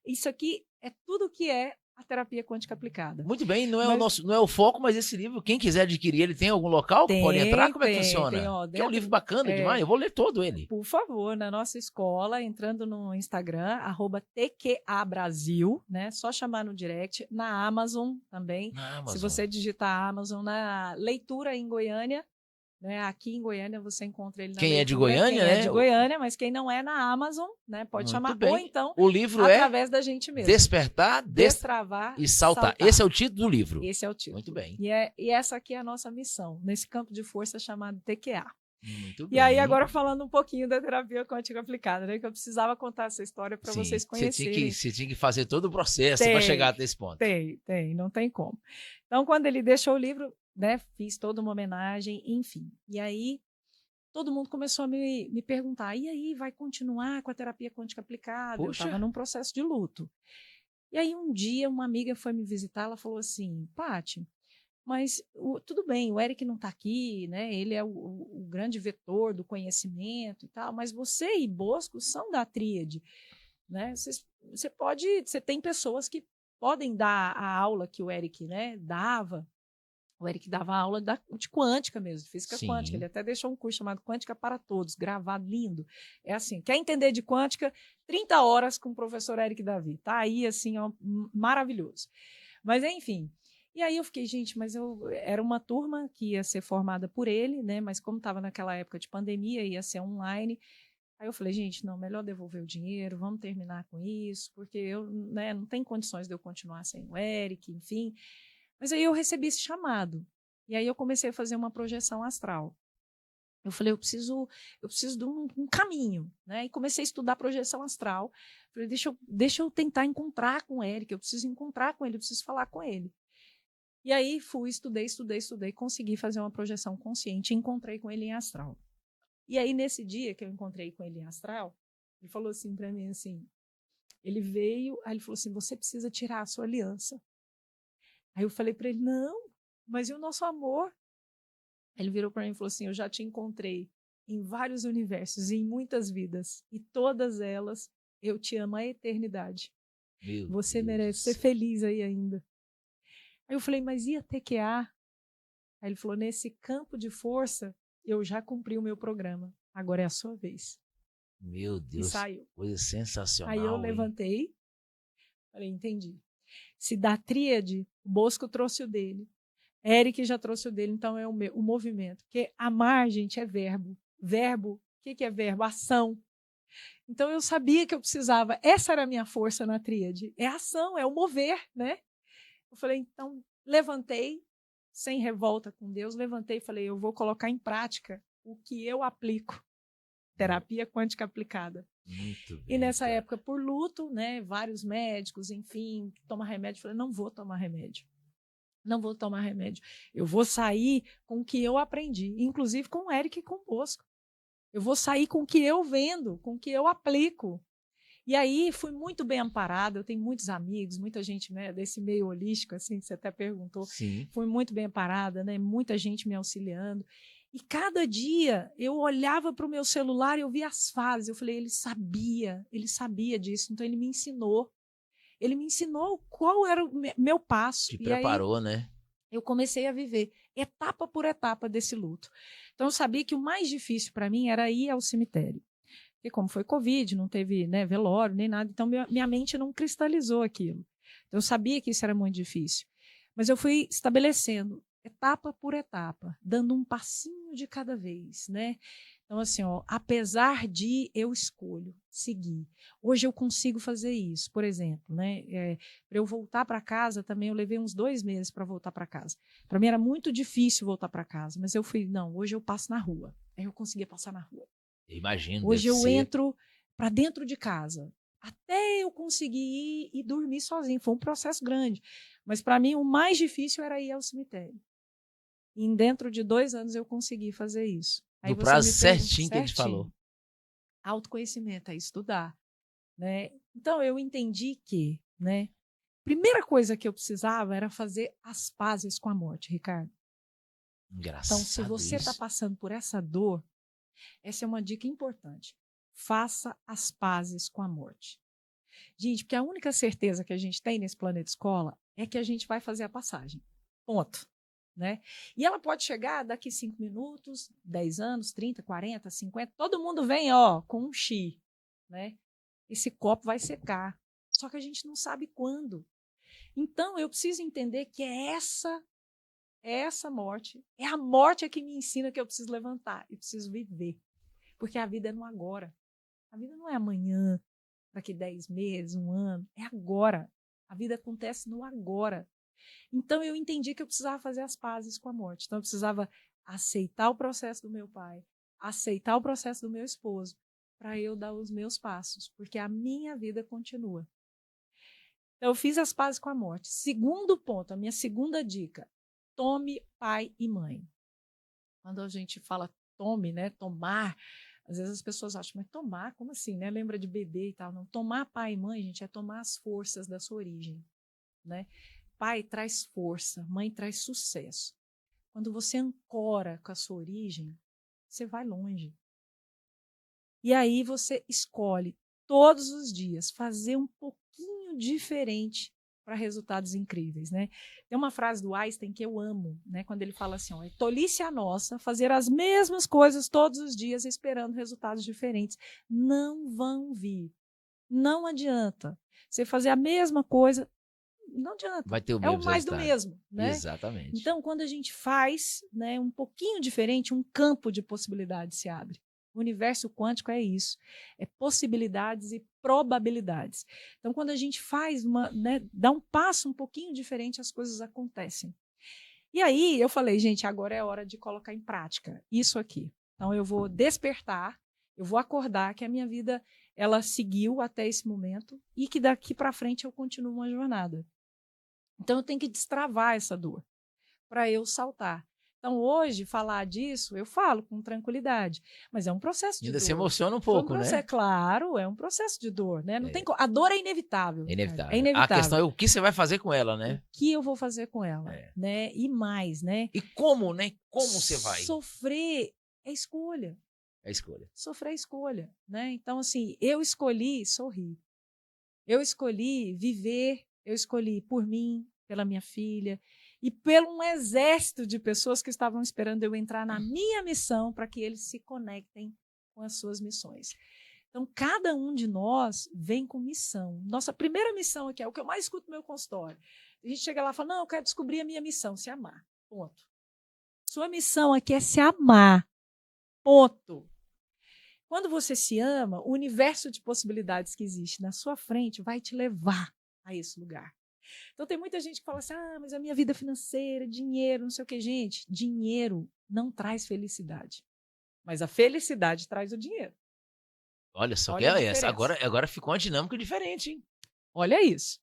isso aqui é tudo que é a terapia quântica aplicada. Muito bem, não é o foco, mas esse livro, quem quiser adquirir, ele tem algum local que pode entrar? Como é que funciona? É um livro bacana demais, eu vou ler todo ele. Por favor, na nossa escola, entrando no Instagram, @TQABrasil, né? Só chamar no direct, na Amazon também. Se você digitar Amazon na leitura em Goiânia, né? Aqui em Goiânia você encontra ele na Quem leitura, é de Goiânia, quem né? é de Goiânia, mas quem não é na Amazon, né? Pode Muito chamar. bem. Ou então, o livro através da gente mesmo. Despertar, Destravar e saltar. Esse é o título do livro. Esse é o título. Muito bem. E essa aqui é a nossa missão, nesse campo de força chamado TQA. Muito bem. E aí, agora falando um pouquinho da terapia quântica aplicada, né? Que eu precisava contar essa história para vocês conhecerem. Você tinha que fazer todo o processo para chegar até esse ponto. Tem, não tem como. Então, quando ele deixou o livro, né? Fiz toda uma homenagem, enfim. E aí, todo mundo começou a me perguntar, e aí, vai continuar com a terapia quântica aplicada? Puxa. Eu estava num processo de luto. E aí, um dia, uma amiga foi me visitar, ela falou assim, Paty, mas tudo bem, o Eric não está aqui, né? Ele é o grande vetor do conhecimento e tal, mas você e Bosco são da tríade, né? Você tem pessoas que podem dar a aula que o Eric, né, dava. O Eric dava aula de quântica mesmo, física quântica. Sim. Ele até deixou um curso chamado Quântica para Todos, gravado, lindo. É assim, quer entender de quântica? 30 horas com o professor Eric Davi. Tá aí, assim, ó, maravilhoso. Mas, enfim. E aí eu fiquei, gente, mas era uma turma que ia ser formada por ele, né? Mas como estava naquela época de pandemia, ia ser online. Aí eu falei, gente, não, melhor devolver o dinheiro, vamos terminar com isso, porque eu, né, não tem condições de eu continuar sem o Eric, enfim. Mas aí eu recebi esse chamado. E aí eu comecei a fazer uma projeção astral. Eu falei, eu preciso de um caminho, né? E comecei a estudar projeção astral. Falei, deixa eu tentar encontrar com o Eric, eu preciso encontrar com ele, eu preciso falar com ele. E aí fui, estudei, consegui fazer uma projeção consciente e encontrei com ele em astral. E aí, nesse dia que eu encontrei com ele em astral, ele falou assim para mim, assim, ele veio, aí ele falou assim, você precisa tirar a sua aliança. Aí eu falei para ele, não, mas e o nosso amor? Ele virou para mim e falou assim, eu já te encontrei em vários universos, em muitas vidas, e todas elas eu te amo a eternidade. Meu Você Deus do merece ser céu. feliz aí ainda. Aí eu falei, mas e a TQA? Aí ele falou, nesse campo de força, eu já cumpri o meu programa, agora é a sua vez. Meu E Deus, saiu. coisa Aí eu sensacional, hein? levantei, falei, entendi. Se da tríade, o Bosco trouxe o dele, Eric já trouxe o dele, então é o movimento. Porque amar, gente, é verbo. Verbo, o que é verbo? Ação. Então eu sabia que eu precisava, essa era a minha força na tríade, é a ação, é o mover, né? Eu falei, então, levantei, sem revolta com Deus, levantei e falei, eu vou colocar em prática o que eu aplico. Terapia quântica aplicada. Muito E bem, nessa cara. época, por luto, né, vários médicos, enfim, toma remédio, eu falei, não vou tomar remédio. Não vou tomar remédio. Eu vou sair com o que eu aprendi, inclusive com o Eric e com o Bosco. Eu vou sair com o que eu vendo, com o que eu aplico. E aí fui muito bem amparada, eu tenho muitos amigos, muita gente, né, desse meio holístico, assim, que você até perguntou. Sim. Fui muito bem amparada, né, muita gente me auxiliando. E cada dia eu olhava para o meu celular e eu via as fases. Eu falei, ele sabia disso, então ele me ensinou. Ele me ensinou qual era o meu passo. Te E aí preparou, né? eu comecei a viver etapa por etapa desse luto. Então eu sabia que o mais difícil para mim era ir ao cemitério. Porque como foi Covid, não teve, né, velório nem nada, então minha mente não cristalizou aquilo. Então eu sabia que isso era muito difícil. Mas eu fui estabelecendo etapa por etapa, dando um passinho de cada vez, né? Então, assim, ó, apesar de eu escolho seguir. Hoje eu consigo fazer isso, por exemplo, né? Para eu voltar para casa também, eu levei uns 2 meses para voltar para casa. Para mim era muito difícil voltar para casa, mas eu fui, não, hoje eu passo na rua. Aí eu conseguia passar na rua. Imagino, Hoje deve eu ser. entro para dentro de casa. Até eu conseguir ir e dormir sozinho. Foi um processo grande. Mas para mim o mais difícil era ir ao cemitério. E dentro de 2 anos eu consegui fazer isso. Aí No você prazo me pergunta, certinho que ele te falou. certinho, autoconhecimento é estudar, né? Então eu entendi que, né? Primeira coisa que eu precisava era fazer as pazes com a morte, Ricardo. Então, se Engraçado você está isso. passando por essa dor, essa é uma dica importante. Faça as pazes com a morte. Gente, porque a única certeza que a gente tem nesse planeta escola é que a gente vai fazer a passagem. Ponto. Né? E ela pode chegar daqui 5 minutos, 10 anos, 30, 40, 50. Todo mundo vem, ó, com um xi. Né? Esse copo vai secar. Só que a gente não sabe quando. Então, eu preciso entender que é essa morte. É a morte que me ensina que eu preciso levantar. Eu preciso viver. Porque a vida é no agora. A vida não é amanhã, daqui 10 meses, 1 ano. É agora. A vida acontece no agora. Então eu entendi que eu precisava fazer as pazes com a morte. Então eu precisava aceitar o processo do meu pai, aceitar o processo do meu esposo, para eu dar os meus passos, porque a minha vida continua. Então eu fiz as pazes com a morte. Segundo ponto, a minha segunda dica: tome pai e mãe. Quando a gente fala tome, né, tomar, às vezes as pessoas acham, mas tomar, como assim, né? Lembra de bebê e tal. Não, tomar pai e mãe, gente, é tomar as forças da sua origem, né? Pai traz força, mãe traz sucesso. Quando você ancora com a sua origem, você vai longe. E aí você escolhe todos os dias fazer um pouquinho diferente para resultados incríveis, né? Tem uma frase do Einstein que eu amo, né? Quando ele fala assim, ó, é tolice a nossa fazer as mesmas coisas todos os dias esperando resultados diferentes. Não vão vir. Não adianta. Você fazer a mesma coisa, não adianta. Vai ter o É o mesmo mais do resultado. mesmo, né? Exatamente. Então, quando a gente faz, né, um pouquinho diferente, um campo de possibilidades se abre. O universo quântico é isso, é possibilidades e probabilidades. Então, quando a gente faz né, dá um passo um pouquinho diferente, as coisas acontecem. E aí eu falei, gente, agora é hora de colocar em prática isso aqui. Então, eu vou despertar, eu vou acordar que a minha vida ela seguiu até esse momento e que daqui para frente eu continuo uma jornada. Então, eu tenho que destravar essa dor para eu saltar. Então, hoje, falar disso, eu falo com tranquilidade, mas é um processo de Ainda dor. se emociona um Foi pouco, processo, né? Claro, é um processo de dor, né? Não tem a dor é inevitável. É inevitável. É inevitável. A questão é o que você vai fazer com ela, né? O que eu vou fazer com ela, né? E mais, né? E como, né? Como você vai? Sofrer é escolha. É a escolha. Sofrer é escolha, né? Então, assim, eu escolhi sorrir. Eu escolhi viver, eu escolhi por mim, pela minha filha e pelo um exército de pessoas que estavam esperando eu entrar na minha missão para que eles se conectem com as suas missões. Então, cada um de nós vem com missão. Nossa primeira missão aqui é o que eu mais escuto no meu consultório. A gente chega lá e fala, não, eu quero descobrir a minha missão, se amar. Ponto. Sua missão aqui é se amar. Ponto. Quando você se ama, o universo de possibilidades que existe na sua frente vai te levar a esse lugar. Então, tem muita gente que fala assim, mas a minha vida financeira, dinheiro, não sei o que. Gente, dinheiro não traz felicidade. Mas a felicidade traz o dinheiro. Olha só, Olha que é essa. Agora ficou uma dinâmica diferente, hein? Olha isso.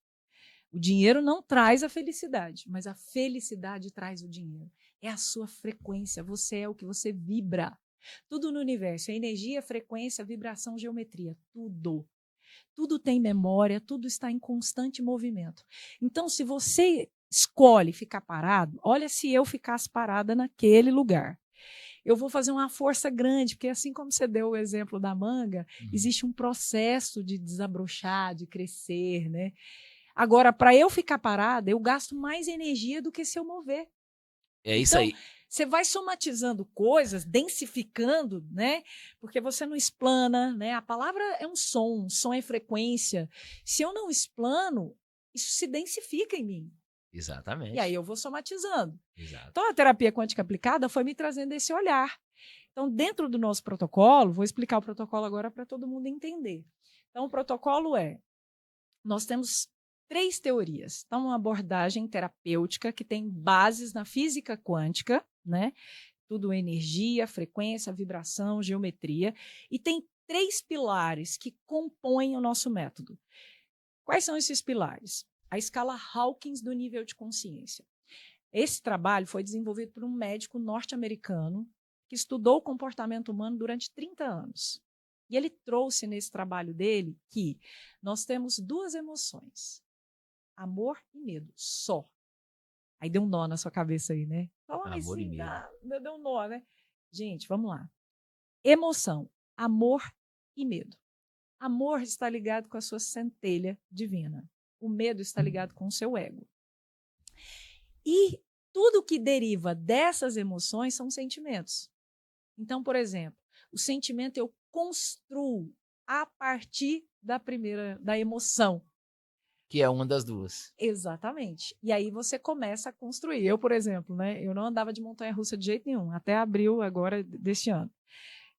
O dinheiro não traz a felicidade, mas a felicidade traz o dinheiro. É a sua frequência, você é o que você vibra. Tudo no universo, é energia, frequência, vibração, geometria, tudo. Tudo tem memória, tudo está em constante movimento. Então, se você escolhe ficar parado, olha se eu ficasse parada naquele lugar. Eu vou fazer uma força grande, porque assim como você deu o exemplo da manga, existe um processo de desabrochar, de crescer, né? Agora, para eu ficar parada, eu gasto mais energia do que se eu mover. É isso aí. Você vai somatizando coisas, densificando, né? Porque você não explana, né? A palavra é um som é frequência. Se eu não explano, isso se densifica em mim. Exatamente. E aí eu vou somatizando. Exato. Então, a terapia quântica aplicada foi me trazendo esse olhar. Então, dentro do nosso protocolo, vou explicar o protocolo agora para todo mundo entender. Então, o protocolo nós temos 3 teorias. Então, uma abordagem terapêutica que tem bases na física quântica, né? Tudo energia, frequência, vibração, geometria. E tem 3 pilares que compõem o nosso método. Quais são esses pilares? A escala Hawkins do nível de consciência. Esse trabalho foi desenvolvido por um médico norte-americano que estudou o comportamento humano durante 30 anos. E ele trouxe nesse trabalho dele que nós temos 2 emoções, amor e medo, só. Aí deu um nó na sua cabeça aí, né? Amor e medo. Deu um nó, né? Gente, vamos lá. Emoção, amor e medo. Amor está ligado com a sua centelha divina. O medo está ligado com o seu ego. E tudo que deriva dessas emoções são sentimentos. Então, por exemplo, o sentimento eu construo a partir da emoção. Que é uma das 2. Exatamente. E aí você começa a construir. Eu, por exemplo, né, eu não andava de montanha-russa de jeito nenhum, até abril agora deste ano.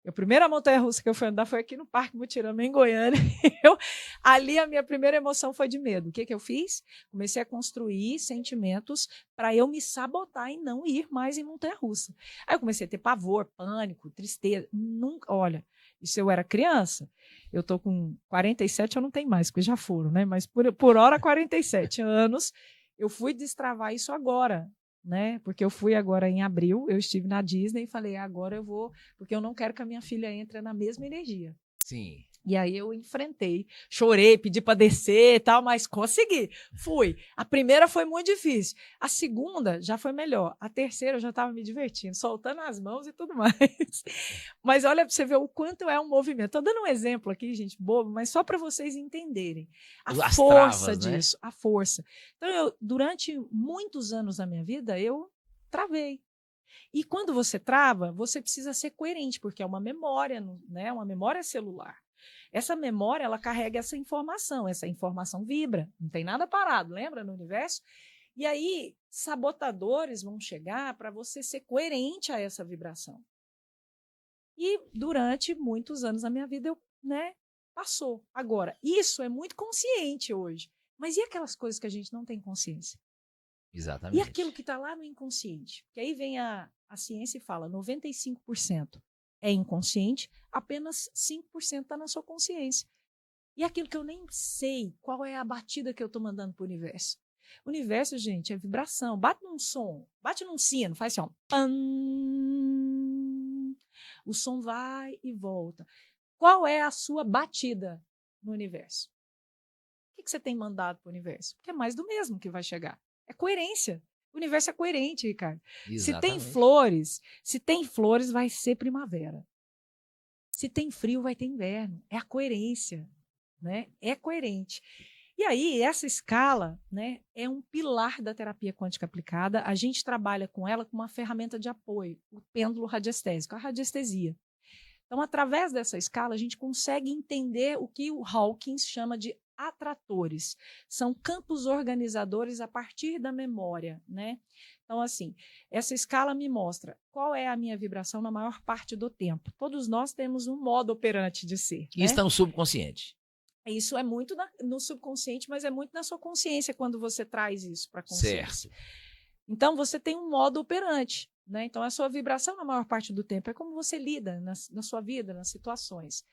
A primeira montanha-russa que eu fui andar foi aqui no Parque Mutirama, em Goiânia. Ali a minha primeira emoção foi de medo. O que eu fiz? Comecei a construir sentimentos para eu me sabotar e não ir mais em montanha-russa. Aí eu comecei a ter pavor, pânico, tristeza. Nunca, olha, isso eu era criança. Eu tô com 47, eu não tenho mais, porque já foram, né? Mas por hora, 47 anos, eu fui destravar isso agora, né? Porque eu fui agora em abril, eu estive na Disney e falei, agora eu vou, porque eu não quero que a minha filha entre na mesma energia. Sim. E aí eu enfrentei, chorei, pedi para descer e tal, mas consegui. Fui. A primeira foi muito difícil. A segunda já foi melhor. A terceira eu já estava me divertindo, soltando as mãos e tudo mais. Mas olha para você ver o quanto é um movimento. Estou dando um exemplo aqui, gente, bobo, mas só para vocês entenderem a As força travas, né? disso, a força. Então, durante muitos anos da minha vida, eu travei. E quando você trava, você precisa ser coerente, porque é uma memória, né? Uma memória celular. Essa memória, ela carrega essa informação vibra, não tem nada parado, lembra, no universo? E aí, sabotadores vão chegar para você ser coerente a essa vibração. E durante muitos anos da minha vida, passou. Agora, isso é muito consciente hoje. Mas e aquelas coisas que a gente não tem consciência? Exatamente. E aquilo que está lá no inconsciente? Que aí vem a ciência e fala, 95% é inconsciente, apenas 5% está na sua consciência. E aquilo que eu nem sei, qual é a batida que eu estou mandando para o universo? O universo, gente, é vibração. Bate num som, bate num sino, faz assim, ó. Pam, o som vai e volta. Qual é a sua batida no universo? O que você tem mandado para o universo? Porque é mais do mesmo que vai chegar. É coerência. O universo é coerente, Ricardo. Exatamente. Se tem flores, vai ser primavera. Se tem frio, vai ter inverno. É a coerência, né? É coerente. E aí, essa escala, né, é um pilar da terapia quântica aplicada. A gente trabalha com ela com uma ferramenta de apoio, o pêndulo radiestésico, a radiestesia. Então, através dessa escala, a gente consegue entender o que o Hawkins chama de atratores. São campos organizadores a partir da memória, né? Então, assim, essa escala me mostra qual é a minha vibração na maior parte do tempo. Todos nós temos um modo operante de ser. E está no subconsciente. Isso é muito no subconsciente, mas é muito na sua consciência quando você traz isso para a consciência. Certo. Então, você tem um modo operante. Né? Então, a sua vibração, na maior parte do tempo, é como você lida na sua vida, nas situações.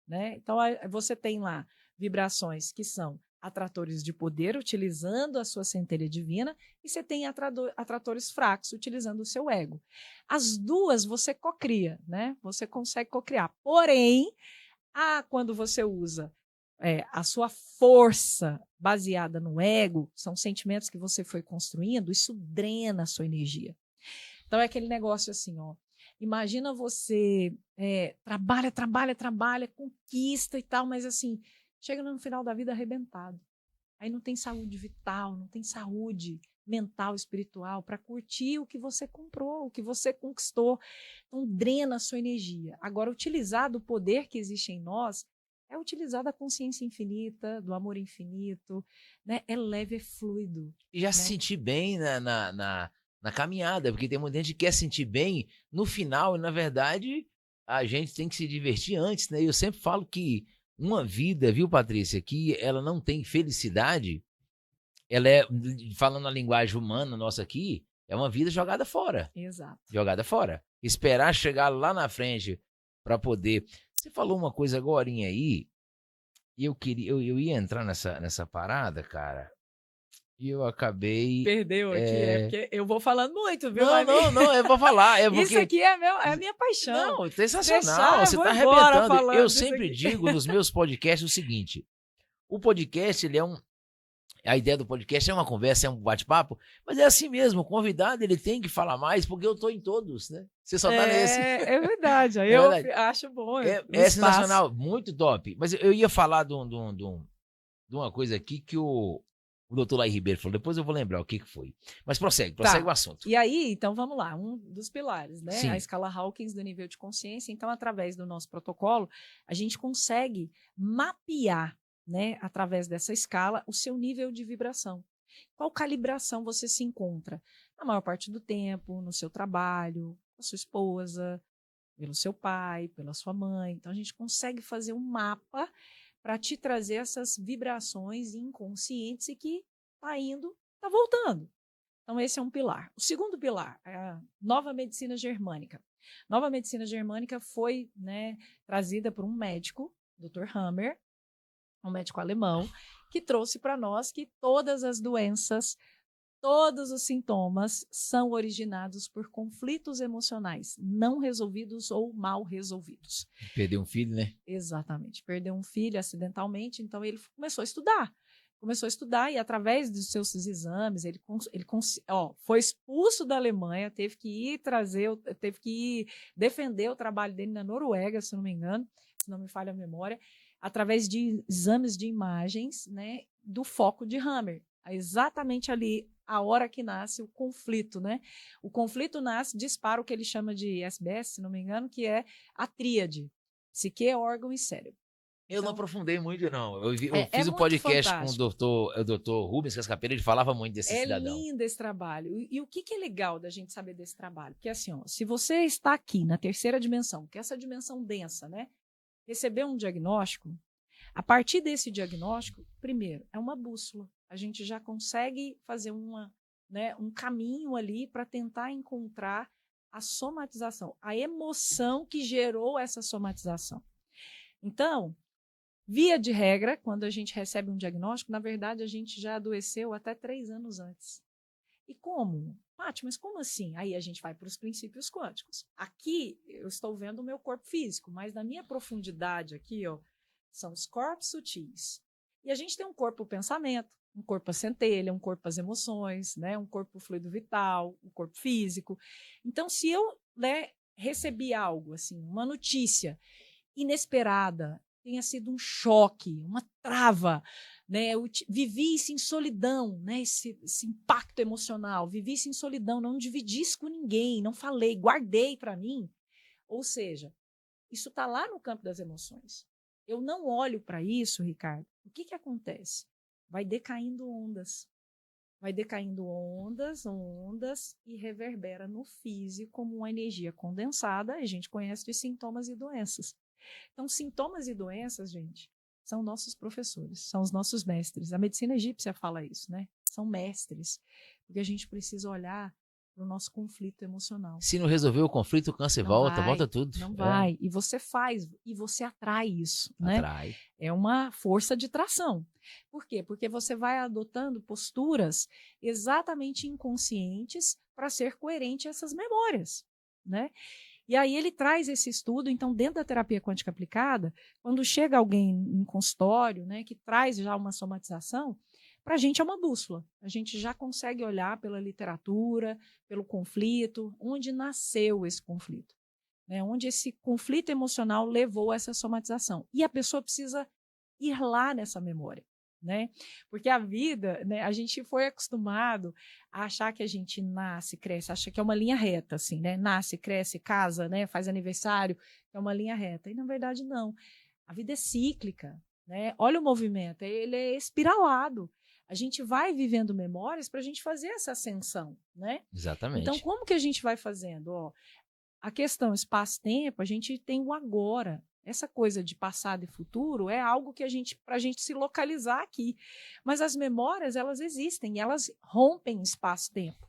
Né? Então, você tem lá vibrações que são atratores de poder, utilizando a sua centelha divina, e você tem atratores fracos, utilizando o seu ego. As duas você cocria, né? Você consegue cocriar. Porém, quando você usa a sua força baseada no ego, são sentimentos que você foi construindo, isso drena a sua energia. Então, é aquele negócio assim, ó. Imagina você trabalha, conquista e tal, mas assim, chega no final da vida arrebentado. Aí não tem saúde vital, não tem saúde mental, espiritual, para curtir o que você comprou, o que você conquistou. Então, drena a sua energia. Agora, utilizar do poder que existe em nós é utilizar da consciência infinita, do amor infinito, né? É leve, é fluido. E já se sentir bem na caminhada, porque tem muita gente que quer sentir bem no final, e na verdade a gente tem que se divertir antes, né? Eu sempre falo que uma vida, viu, Patrícia, que ela não tem felicidade, ela é, falando a linguagem humana nossa aqui, é uma vida jogada fora. Exato. Jogada fora. Esperar chegar lá na frente para poder... Você falou uma coisa agorinha aí, e eu ia entrar nessa parada, cara, e eu acabei... Perdeu aqui, porque eu vou falando muito, viu? Não, eu vou falar. É porque... Isso aqui é a minha paixão. Não, sensacional, você tá arrebentando. Eu sempre digo nos meus podcasts o seguinte, o podcast, ele é a ideia do podcast é uma conversa, é um bate-papo, mas é assim mesmo, o convidado ele tem que falar mais, porque eu tô em todos, né? Você só tá nesse. É verdade, eu acho bom. É sensacional, muito top. Mas eu ia falar de uma coisa aqui que o doutor Laí Ribeiro falou, depois eu vou lembrar o que foi. Mas prossegue o assunto. E aí, então vamos lá, um dos pilares, né? Sim. A escala Hawkins do nível de consciência. Então, através do nosso protocolo, a gente consegue mapear, né, através dessa escala, o seu nível de vibração. Qual calibração você se encontra? Na maior parte do tempo, no seu trabalho, com a sua esposa, pelo seu pai, pela sua mãe. Então, a gente consegue fazer um mapa para te trazer essas vibrações inconscientes e que está indo, está voltando. Então, esse é um pilar. O segundo pilar é a nova medicina germânica. Nova medicina germânica foi, né, trazida por um médico, Dr. Hammer, um médico alemão, que trouxe para nós que todas as doenças Todos os sintomas são originados por conflitos emocionais não resolvidos ou mal resolvidos. Perder um filho, né? Exatamente. Perdeu um filho acidentalmente, então ele começou a estudar. Começou a estudar e, através dos seus exames, ele foi expulso da Alemanha, teve que ir defender o trabalho dele na Noruega, se não me engano, se não me falha a memória, através de exames de imagens, né, do foco de Hammer. Exatamente ali, a hora que nasce o conflito, né? O conflito nasce, dispara o que ele chama de SBS, se não me engano, que é a tríade: psique, órgão e cérebro. Eu não aprofundei muito, não. Eu fiz um muito podcast fantástico. com o doutor Rubens Cascapeira, ele falava muito desse cidadão. É lindo esse trabalho. E o que é legal da gente saber desse trabalho? Porque assim, ó, se você está aqui na terceira dimensão, que é essa dimensão densa, né? Receber um diagnóstico, a partir desse diagnóstico, primeiro, é uma bússola. A gente já consegue fazer um caminho ali para tentar encontrar a somatização, a emoção que gerou essa somatização. Então, via de regra, quando a gente recebe um diagnóstico, na verdade, a gente já adoeceu até 3 anos antes. E como? Paty, mas como assim? Aí a gente vai para os princípios quânticos. Aqui, eu estou vendo o meu corpo físico, mas na minha profundidade aqui, ó, são os corpos sutis. E a gente tem um corpo pensamento, um corpo a centelha, um corpo as emoções, né, um corpo fluido vital, um corpo físico. Então, se eu recebi algo, assim, uma notícia inesperada, tenha sido um choque, uma trava, né? Eu vivi isso em solidão, né? Esse impacto emocional, vivi isso em solidão, não dividi isso com ninguém, não falei, guardei para mim. Ou seja, isso está lá no campo das emoções. Eu não olho para isso, Ricardo. O que acontece? Vai decaindo ondas. Vai decaindo ondas e reverbera no físico como uma energia condensada. A gente conhece de sintomas e doenças. Então, sintomas e doenças, gente, são nossos professores, são os nossos mestres. A medicina egípcia fala isso, né? São mestres, porque a gente precisa olhar para o nosso conflito emocional. Se não resolver o conflito, o câncer volta tudo. Não vai. E você faz, e você atrai isso, né? Atrai. É uma força de tração. Por quê? Porque você vai adotando posturas exatamente inconscientes para ser coerente a essas memórias, né? E aí ele traz esse estudo, então, dentro da terapia quântica aplicada, quando chega alguém em consultório, né, que traz já uma somatização, para a gente é uma bússola. A gente já consegue olhar pela literatura, pelo conflito, onde nasceu esse conflito, né, onde esse conflito emocional levou a essa somatização. E a pessoa precisa ir lá nessa memória. Né? Porque a vida, né, a gente foi acostumado a achar que a gente nasce, cresce, acha que é uma linha reta, assim, né? Nasce, cresce, casa, né? Faz aniversário, é uma linha reta. E na verdade não. A vida é cíclica, né? Olha o movimento, ele é espiralado. A gente vai vivendo memórias para a gente fazer essa ascensão, né? Exatamente. Então, como que a gente vai fazendo? Ó, a questão espaço-tempo, a gente tem o agora. Essa coisa de passado e futuro é algo que para a gente se localizar aqui. Mas as memórias, elas existem, elas rompem espaço-tempo.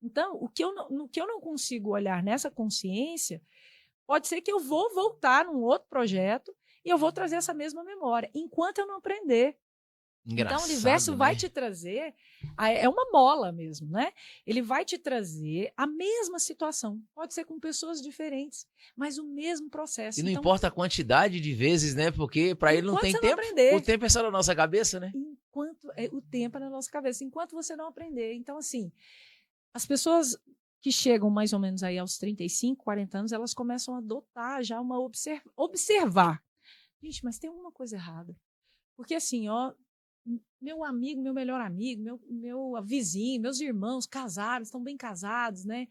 Então, o que eu não consigo olhar nessa consciência, pode ser que eu vou voltar num outro projeto e eu vou trazer essa mesma memória, enquanto eu não aprender. Então, o universo vai te trazer, é uma mola mesmo, né? Ele vai te trazer a mesma situação. Pode ser com pessoas diferentes, mas o mesmo processo. E não importa a quantidade de vezes, né? Porque para ele não tem tempo. O tempo é só na nossa cabeça, né? O tempo é na nossa cabeça, enquanto você não aprender. Então, assim, as pessoas que chegam mais ou menos aí aos 35, 40 anos, elas começam a adotar já uma observar. Gente, mas tem alguma coisa errada. Porque assim, ó, meu amigo, meu melhor amigo, meu vizinho, meus irmãos casaram, estão bem casados, né?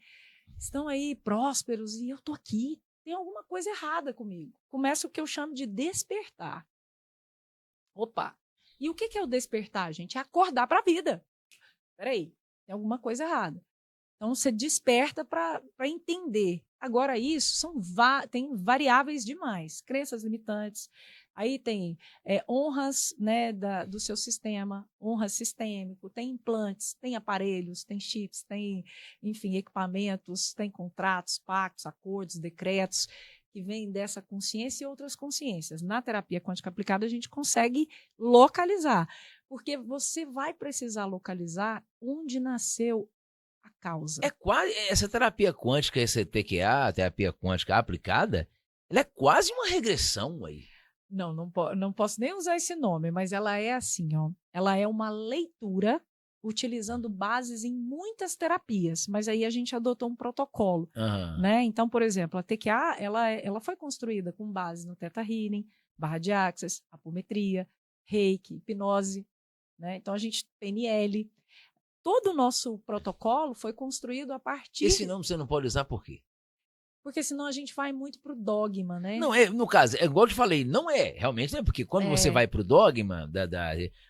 Estão aí prósperos e eu tô aqui. Tem alguma coisa errada comigo. Começa o que eu chamo de despertar. Opa! E o que é o despertar, gente? É acordar para a vida. Peraí, tem alguma coisa errada. Então, você desperta para entender. Agora, isso tem variáveis demais. Crenças limitantes. Aí tem honras, né, do seu sistema, honra sistêmico, tem implantes, tem aparelhos, tem chips, tem, enfim, equipamentos, tem contratos, pactos, acordos, decretos, que vêm dessa consciência e outras consciências. Na terapia quântica aplicada, a gente consegue localizar. Porque você vai precisar localizar onde nasceu a causa. É quase essa terapia quântica, esse TQA, terapia quântica aplicada, ela é quase uma regressão aí. Não posso nem usar esse nome, mas ela é assim, ó. Ela é uma leitura utilizando bases em muitas terapias, mas aí a gente adotou um protocolo, né? Então, por exemplo, a TQA, ela foi construída com base no Theta Healing, barra de Access, apometria, Reiki, hipnose, né? Então a gente PNL, todo o nosso protocolo foi construído a partir... Esse nome você não pode usar por quê? Porque senão a gente vai muito pro dogma, né? Não, no caso, é igual eu te falei, não é, realmente não é, porque quando você vai pro dogma,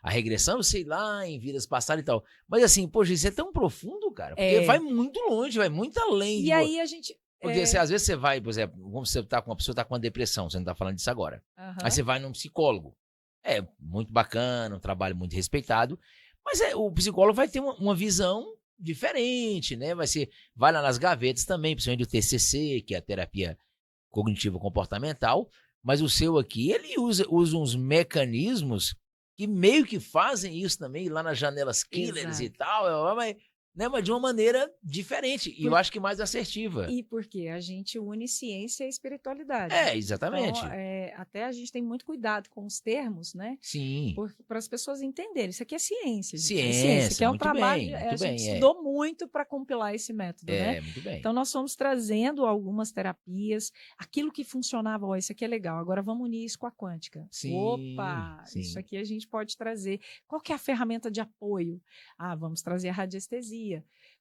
a regressão, sei lá, em vidas passadas e tal, mas assim, poxa, isso é tão profundo, cara, porque vai muito longe, vai muito além. E aí a gente... Porque às vezes você vai, por exemplo, vamos você tá com uma pessoa tá com uma depressão, você não tá falando disso agora, aí você vai num psicólogo, é muito bacana, um trabalho muito respeitado, mas o psicólogo vai ter uma visão diferente, né? Vai lá nas gavetas também, principalmente o TCC, que é a terapia cognitivo-comportamental, mas o seu aqui, ele usa uns mecanismos que meio que fazem isso também, lá nas janelas killers e tal, mas de uma maneira diferente, e eu acho que mais assertiva. E porque a gente une ciência e espiritualidade. Exatamente. Então, até a gente tem muito cuidado com os termos, né? Sim. Para as pessoas entenderem. Isso aqui é ciência. Ciência, que é um trabalho. Bem, a gente estudou muito para compilar esse método, né? Muito bem. Então, nós fomos trazendo algumas terapias, aquilo que funcionava, isso aqui é legal, agora vamos unir isso com a quântica. Sim, Opa, sim. Isso aqui a gente pode trazer. Qual que é a ferramenta de apoio? Vamos trazer a radiestesia.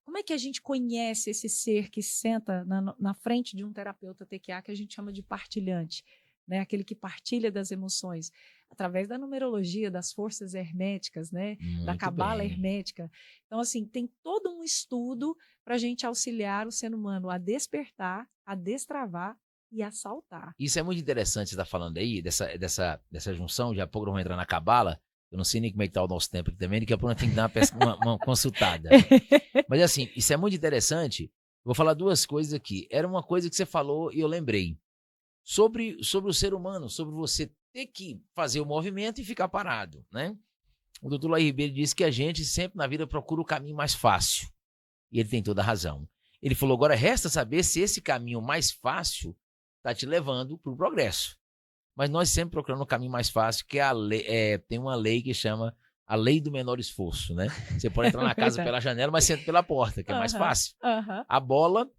Como é que a gente conhece esse ser que senta na frente de um terapeuta TQA que a gente chama de partilhante, né? Aquele que partilha das emoções, através da numerologia, das forças herméticas, né? Da cabala hermética. Então, assim, tem todo um estudo para a gente auxiliar o ser humano a despertar, a destravar e a saltar. Isso é muito interessante, você está falando aí, dessa junção, de a pouco vamos entrar na cabala. Eu não sei nem como é que tá o nosso tempo aqui também, daqui a pouco tem que dar uma consultada. Mas assim, isso é muito interessante. Vou falar duas coisas aqui. Era uma coisa que você falou e eu lembrei. Sobre o ser humano, sobre você ter que fazer o movimento e ficar parado, né? O doutor Laí Ribeiro disse que a gente sempre na vida procura o caminho mais fácil. E ele tem toda a razão. Ele falou, agora resta saber se esse caminho mais fácil está te levando para o progresso. Mas nós sempre procuramos o caminho mais fácil, que é a lei, tem uma lei que chama a lei do menor esforço, né? Você pode entrar na casa pela janela, mas você entra pela porta, que é mais fácil. A bola,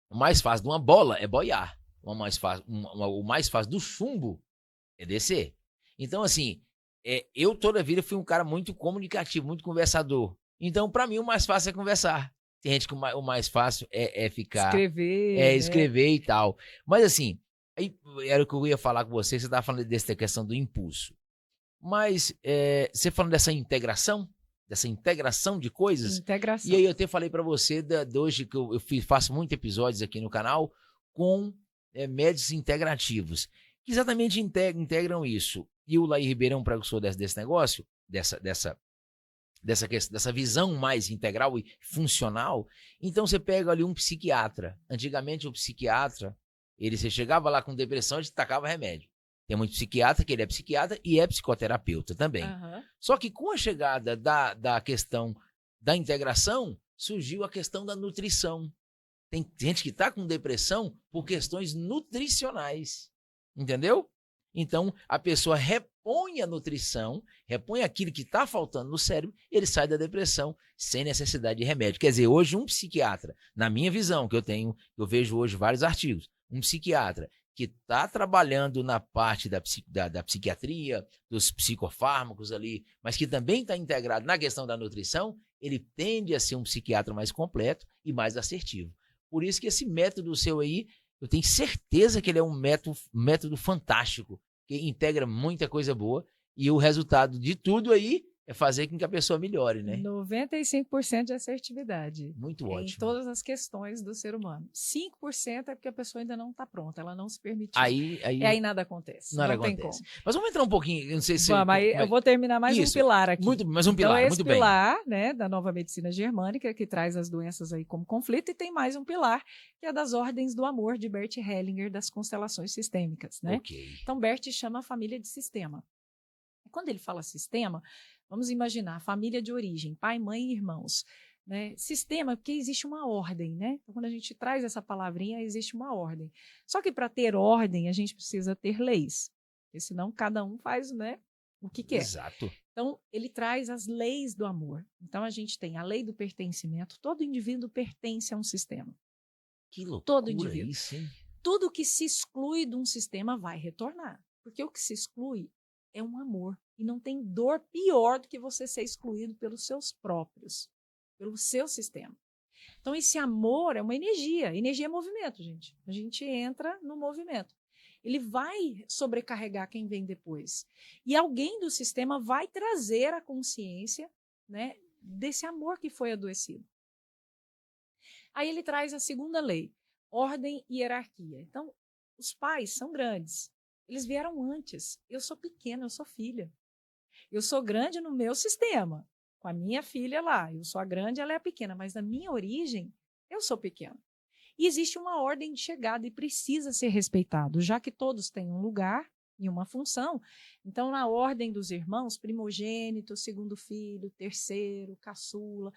o mais fácil de uma bola é boiar. O mais fácil do chumbo é descer. Então, assim, eu toda a vida fui um cara muito comunicativo, muito conversador. Então, para mim, o mais fácil é conversar. Tem gente que o mais fácil é ficar... Escrever e tal. Mas, assim... Aí era o que eu ia falar com você estava falando dessa questão do impulso. Mas você falando dessa integração de coisas. Integração. E aí eu até falei para você de hoje que eu faço muitos episódios aqui no canal com médios integrativos, que exatamente integram isso. E o Laí Ribeiro é um precursor desse negócio, dessa visão mais integral e funcional. Então você pega ali um psiquiatra. Antigamente o psiquiatra, você chegava lá com depressão e te tacava remédio. Tem muito psiquiatra que ele é psiquiatra e é psicoterapeuta também. Só que com a chegada da questão da integração, surgiu a questão da nutrição. Tem gente que está com depressão por questões nutricionais. Entendeu? Então, a pessoa repõe a nutrição, repõe aquilo que está faltando no cérebro, ele sai da depressão sem necessidade de remédio. Quer dizer, hoje um psiquiatra, na minha visão, que eu vejo hoje vários artigos, um psiquiatra que está trabalhando na parte da psiquiatria, dos psicofármacos ali, mas que também está integrado na questão da nutrição, ele tende a ser um psiquiatra mais completo e mais assertivo. Por isso que esse método seu aí, eu tenho certeza que ele é um método fantástico, que integra muita coisa boa, e o resultado de tudo aí é fazer com que a pessoa melhore, né? 95% de assertividade. Muito ótimo. Em todas as questões do ser humano. 5% é porque a pessoa ainda não está pronta, ela não se permitiu. Aí nada acontece. Nada acontece. Mas vamos entrar um pouquinho, não sei se... eu vou terminar mais um pilar aqui. Mais um pilar, muito bem. Esse pilar, né, da nova medicina germânica, que traz as doenças aí como conflito, e tem mais um pilar, que é das ordens do amor, de Bert Hellinger, das constelações sistêmicas, né? Okay. Então, Bert chama a família de sistema. Quando ele fala sistema, vamos imaginar a família de origem, pai, mãe e irmãos. Né? Sistema, porque existe uma ordem, né? Então, quando a gente traz essa palavrinha, existe uma ordem. Só que para ter ordem, a gente precisa ter leis, porque senão cada um faz, né, o que quer. Exato. Então, ele traz as leis do amor. Então, a gente tem a lei do pertencimento, todo indivíduo pertence a um sistema. Que loucura Todo indivíduo. isso, hein? Tudo que se exclui de um sistema vai retornar, porque o que se exclui é um amor, e não tem dor pior do que você ser excluído pelos seus próprios, pelo seu sistema. Então, esse amor é uma energia. Energia é movimento, gente. A gente entra no movimento. Ele vai sobrecarregar quem vem depois. E alguém do sistema vai trazer a consciência, né, desse amor que foi adoecido. Aí ele traz a segunda lei, ordem e hierarquia. Então, os pais são grandes. Eles vieram antes. Eu sou pequena, eu sou filha. Eu sou grande no meu sistema. Com a minha filha lá, eu sou a grande, ela é a pequena, mas na minha origem, eu sou pequena. E existe uma ordem de chegada e precisa ser respeitado, já que todos têm um lugar e uma função. Então, na ordem dos irmãos, primogênito, segundo filho, terceiro, caçula,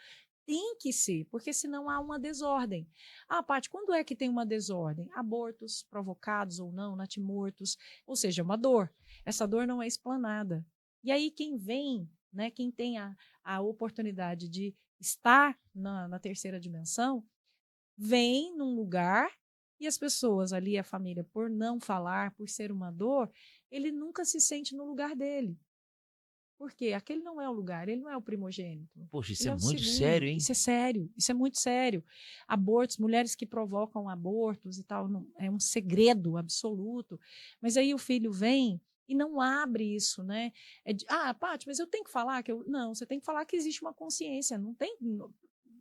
tem que ser, porque senão há uma desordem. Ah, Paty, quando é que tem uma desordem? Abortos provocados ou não, natimortos, ou seja, uma dor. Essa dor não é explanada. E aí quem vem, né, quem tem a oportunidade de estar na terceira dimensão, vem num lugar e as pessoas ali, a família, por não falar, por ser uma dor, ele nunca se sente no lugar dele. Por quê? Aquele não é o lugar, ele não é o primogênito. Poxa, isso Ele é o muito segundo. sério, hein? Isso é sério, isso é muito sério. Abortos, mulheres que provocam abortos e tal, não, é um segredo absoluto. Mas aí o filho vem e não abre isso, né? Paty, mas eu tenho que falar que eu... Não, você tem que falar que existe uma consciência, não tem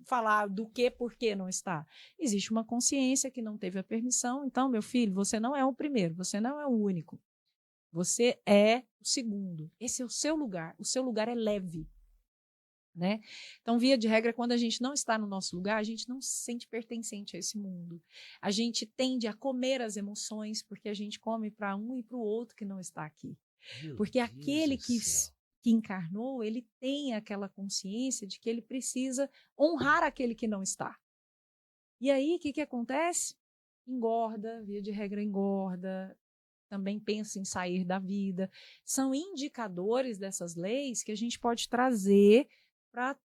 falar do que, por que não está. Existe uma consciência que não teve a permissão, então, meu filho, você não é o primeiro, você não é o único. Você é o segundo. Esse é o seu lugar. O seu lugar é leve. Né? Então, via de regra, quando a gente não está no nosso lugar, a gente não se sente pertencente a esse mundo. A gente tende a comer as emoções, porque a gente come para um e para o outro que não está aqui. Porque aquele que encarnou, ele tem aquela consciência de que ele precisa honrar aquele que não está. E aí, o que acontece? Engorda, via de regra engorda, também pensa em sair da vida. São indicadores dessas leis que a gente pode trazer para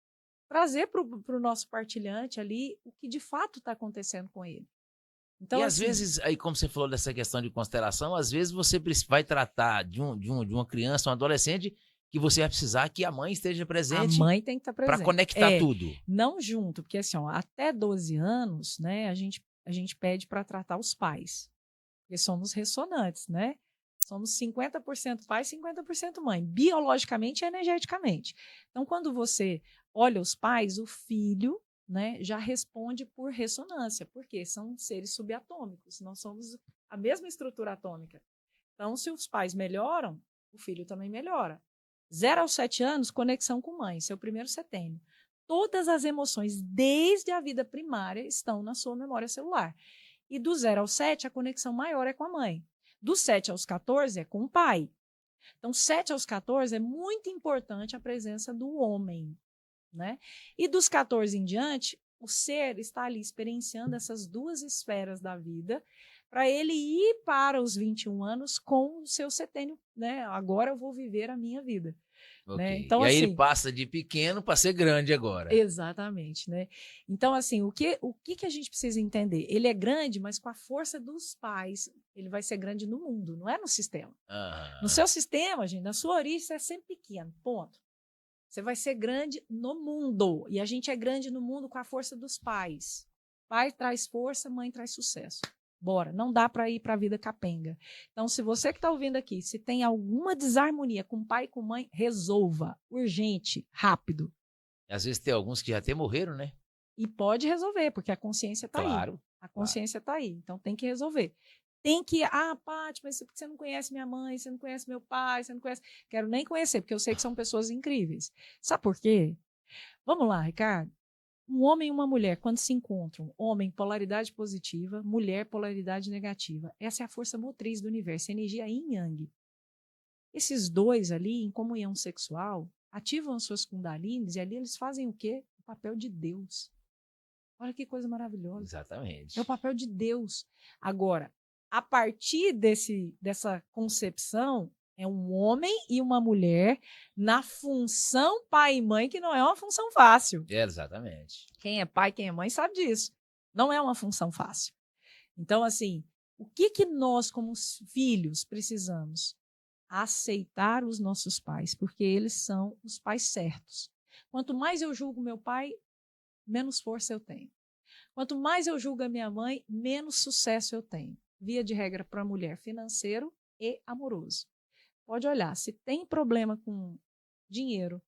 o nosso partilhante ali o que de fato está acontecendo com ele. Então, e às vezes, aí como você falou dessa questão de constelação, às vezes você vai tratar de uma criança, um adolescente, que você vai precisar que a mãe esteja presente. A mãe tem que estar presente. Para conectar tudo. Não junto, porque assim, ó, até 12 anos, né, a gente pede para tratar os pais. Porque somos ressonantes, né? Somos 50% pai, 50% mãe, biologicamente e energeticamente. Então, quando você olha os pais, o filho, né, já responde por ressonância, porque são seres subatômicos, nós somos a mesma estrutura atômica. Então, se os pais melhoram, o filho também melhora. 0 aos 7 anos, conexão com mãe, seu primeiro setênio. Todas as emoções, desde a vida primária, estão na sua memória celular. E do 0 ao 7, a conexão maior é com a mãe. Do 7 aos 14 é com o pai. Então, 7 aos 14 é muito importante a presença do homem. Né? E dos 14 em diante, o ser está ali experienciando essas duas esferas da vida para ele ir para os 21 anos com o seu setênio. Né? Agora eu vou viver a minha vida. Okay. Né? Então, e aí assim, ele passa de pequeno para ser grande agora. Exatamente, né? Então, assim, o que a gente precisa entender? Ele é grande, mas com a força dos pais, ele vai ser grande no mundo, não é no sistema. No seu sistema, gente, na sua origem, você é sempre pequeno, ponto. Você vai ser grande no mundo, e a gente é grande no mundo com a força dos pais. Pai traz força, mãe traz sucesso. Bora, não dá para ir para a vida capenga. Então, se você que está ouvindo aqui, se tem alguma desarmonia com pai e com mãe, resolva, urgente, rápido. Às vezes tem alguns que já até morreram, né? E pode resolver, porque a consciência está Claro, aí. A consciência está aí, então tem que resolver. Tem que, Paty, mas você não conhece minha mãe, você não conhece meu pai, você não conhece... Quero nem conhecer, porque eu sei que são pessoas incríveis. Sabe por quê? Vamos lá, Ricardo. Um homem e uma mulher, quando se encontram, homem, polaridade positiva, mulher, polaridade negativa. Essa é a força motriz do universo, energia yin yang. Esses dois ali, em comunhão sexual, ativam as suas kundalines e ali eles fazem o quê? O papel de Deus. Olha que coisa maravilhosa. Exatamente. É o papel de Deus. Agora, a partir dessa concepção, é um homem e uma mulher na função pai e mãe, que não é uma função fácil. Exatamente. Quem é pai, quem é mãe, sabe disso. Não é uma função fácil. Então, assim, o que nós, como filhos, precisamos? Aceitar os nossos pais, porque eles são os pais certos. Quanto mais eu julgo meu pai, menos força eu tenho. Quanto mais eu julgo a minha mãe, menos sucesso eu tenho. Via de regra para a mulher, financeiro e amoroso. Pode olhar, se tem problema com dinheiro,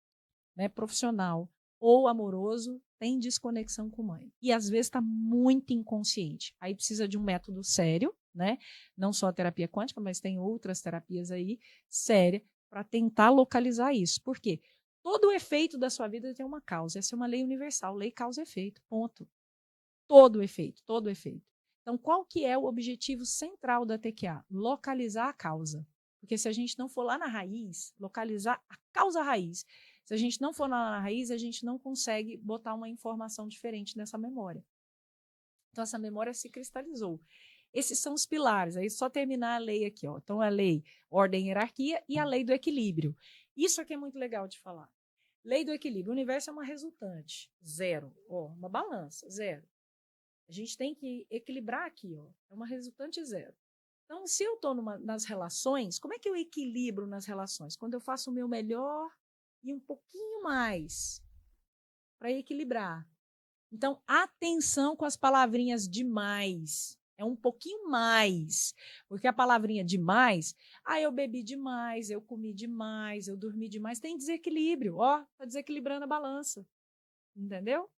né, profissional ou amoroso, tem desconexão com mãe. E às vezes está muito inconsciente. Aí precisa de um método sério, né? Não só a terapia quântica, mas tem outras terapias aí séria para tentar localizar isso. Por quê? Todo o efeito da sua vida tem uma causa. Essa é uma lei universal, lei causa e efeito. Ponto. Todo o efeito, todo o efeito. Então, qual que é o objetivo central da TQA? Localizar a causa. Porque se a gente não for lá na raiz, localizar a causa raiz, se a gente não for lá na raiz, a gente não consegue botar uma informação diferente nessa memória. Então, essa memória se cristalizou. Esses são os pilares. Aí, só terminar a lei aqui, ó. Então, a lei, ordem e hierarquia e a lei do equilíbrio. Isso aqui é muito legal de falar. Lei do equilíbrio. O universo é uma resultante. Zero. Ó, uma balança. Zero. A gente tem que equilibrar aqui, ó. É uma resultante zero. Então, se eu estou nas relações, como é que eu equilibro nas relações? Quando eu faço o meu melhor e um pouquinho mais para equilibrar. Então, atenção com as palavrinhas demais. É um pouquinho mais. Porque a palavrinha demais, eu bebi demais, eu comi demais, eu dormi demais. Tem desequilíbrio, ó, está desequilibrando a balança. Entendeu?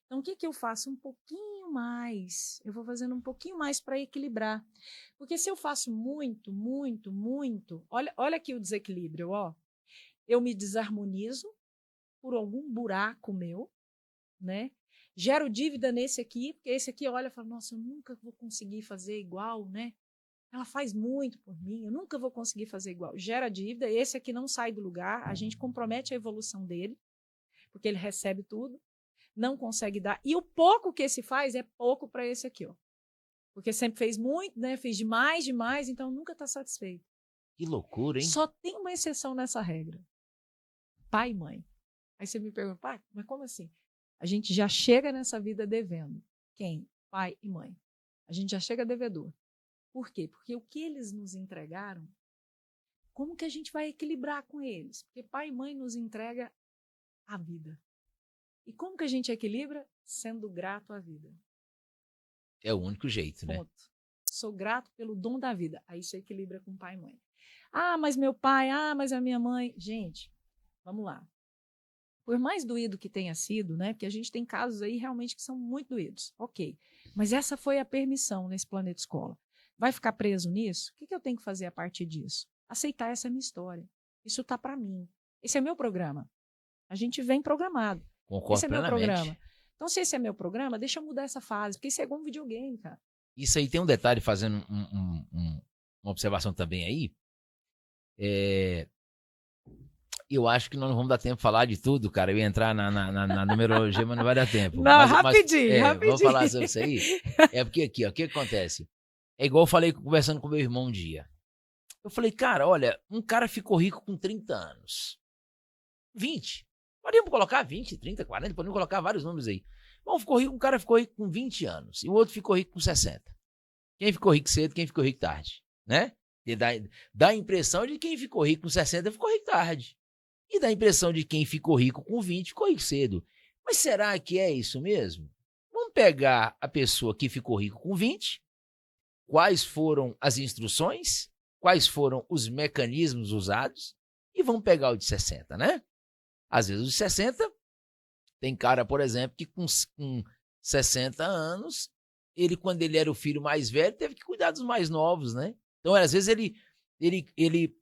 Então, o que eu faço? Um pouquinho mais. Eu vou fazendo um pouquinho mais para equilibrar. Porque se eu faço muito, muito, muito, olha aqui o desequilíbrio, ó. Eu me desarmonizo por algum buraco meu, né? Gero dívida nesse aqui, porque esse aqui olha e fala, nossa, eu nunca vou conseguir fazer igual, né? Ela faz muito por mim, eu nunca vou conseguir fazer igual. Gera dívida, esse aqui não sai do lugar, a gente compromete a evolução dele, porque ele recebe tudo. Não consegue dar. E o pouco que esse faz é pouco para esse aqui, ó. Porque sempre fez muito, né? Fez demais, então nunca está satisfeito. Que loucura, hein? Só tem uma exceção nessa regra. Pai e mãe. Aí você me pergunta, pai, mas como assim? A gente já chega nessa vida devendo. Quem? Pai e mãe. A gente já chega devedor. Por quê? Porque o que eles nos entregaram, como que a gente vai equilibrar com eles? Porque pai e mãe nos entrega a vida. E como que a gente equilibra? Sendo grato à vida. É o único jeito, né? Ponto. Sou grato pelo dom da vida. Aí você equilibra com pai e mãe. Mas meu pai, mas a minha mãe. Gente, vamos lá. Por mais doído que tenha sido, né? Porque a gente tem casos aí realmente que são muito doídos. Ok. Mas essa foi a permissão nesse planeta escola. Vai ficar preso nisso? O que eu tenho que fazer a partir disso? Aceitar essa minha história. Isso tá para mim. Esse é meu programa. A gente vem programado. Concordo esse é meu plenamente. programa. Então, se esse é meu programa, deixa eu mudar essa fase, porque isso é igual um videogame, cara. Isso aí tem um detalhe, fazendo uma observação também aí. Eu acho que nós não vamos dar tempo de falar de tudo, cara. Eu ia entrar na numerologia, mas não vai dar tempo. Não, rapidinho. Vamos falar sobre isso aí. É porque aqui, ó, o que acontece? É igual eu falei conversando com meu irmão um dia. Eu falei, cara, olha, um cara ficou rico com 30 anos. 20. Podemos colocar 20, 30, 40, podemos colocar vários números aí. Bom, um cara ficou rico com 20 anos e o outro ficou rico com 60. Quem ficou rico cedo, quem ficou rico tarde, né? E dá a impressão de que quem ficou rico com 60 ficou rico tarde. E dá a impressão de que quem ficou rico com 20 ficou rico cedo. Mas será que é isso mesmo? Vamos pegar a pessoa que ficou rico com 20, quais foram as instruções, quais foram os mecanismos usados, e vamos pegar o de 60, né? Às vezes os 60, tem cara, por exemplo, que com 60 anos, quando ele era o filho mais velho, teve que cuidar dos mais novos, né? Então, às vezes, ele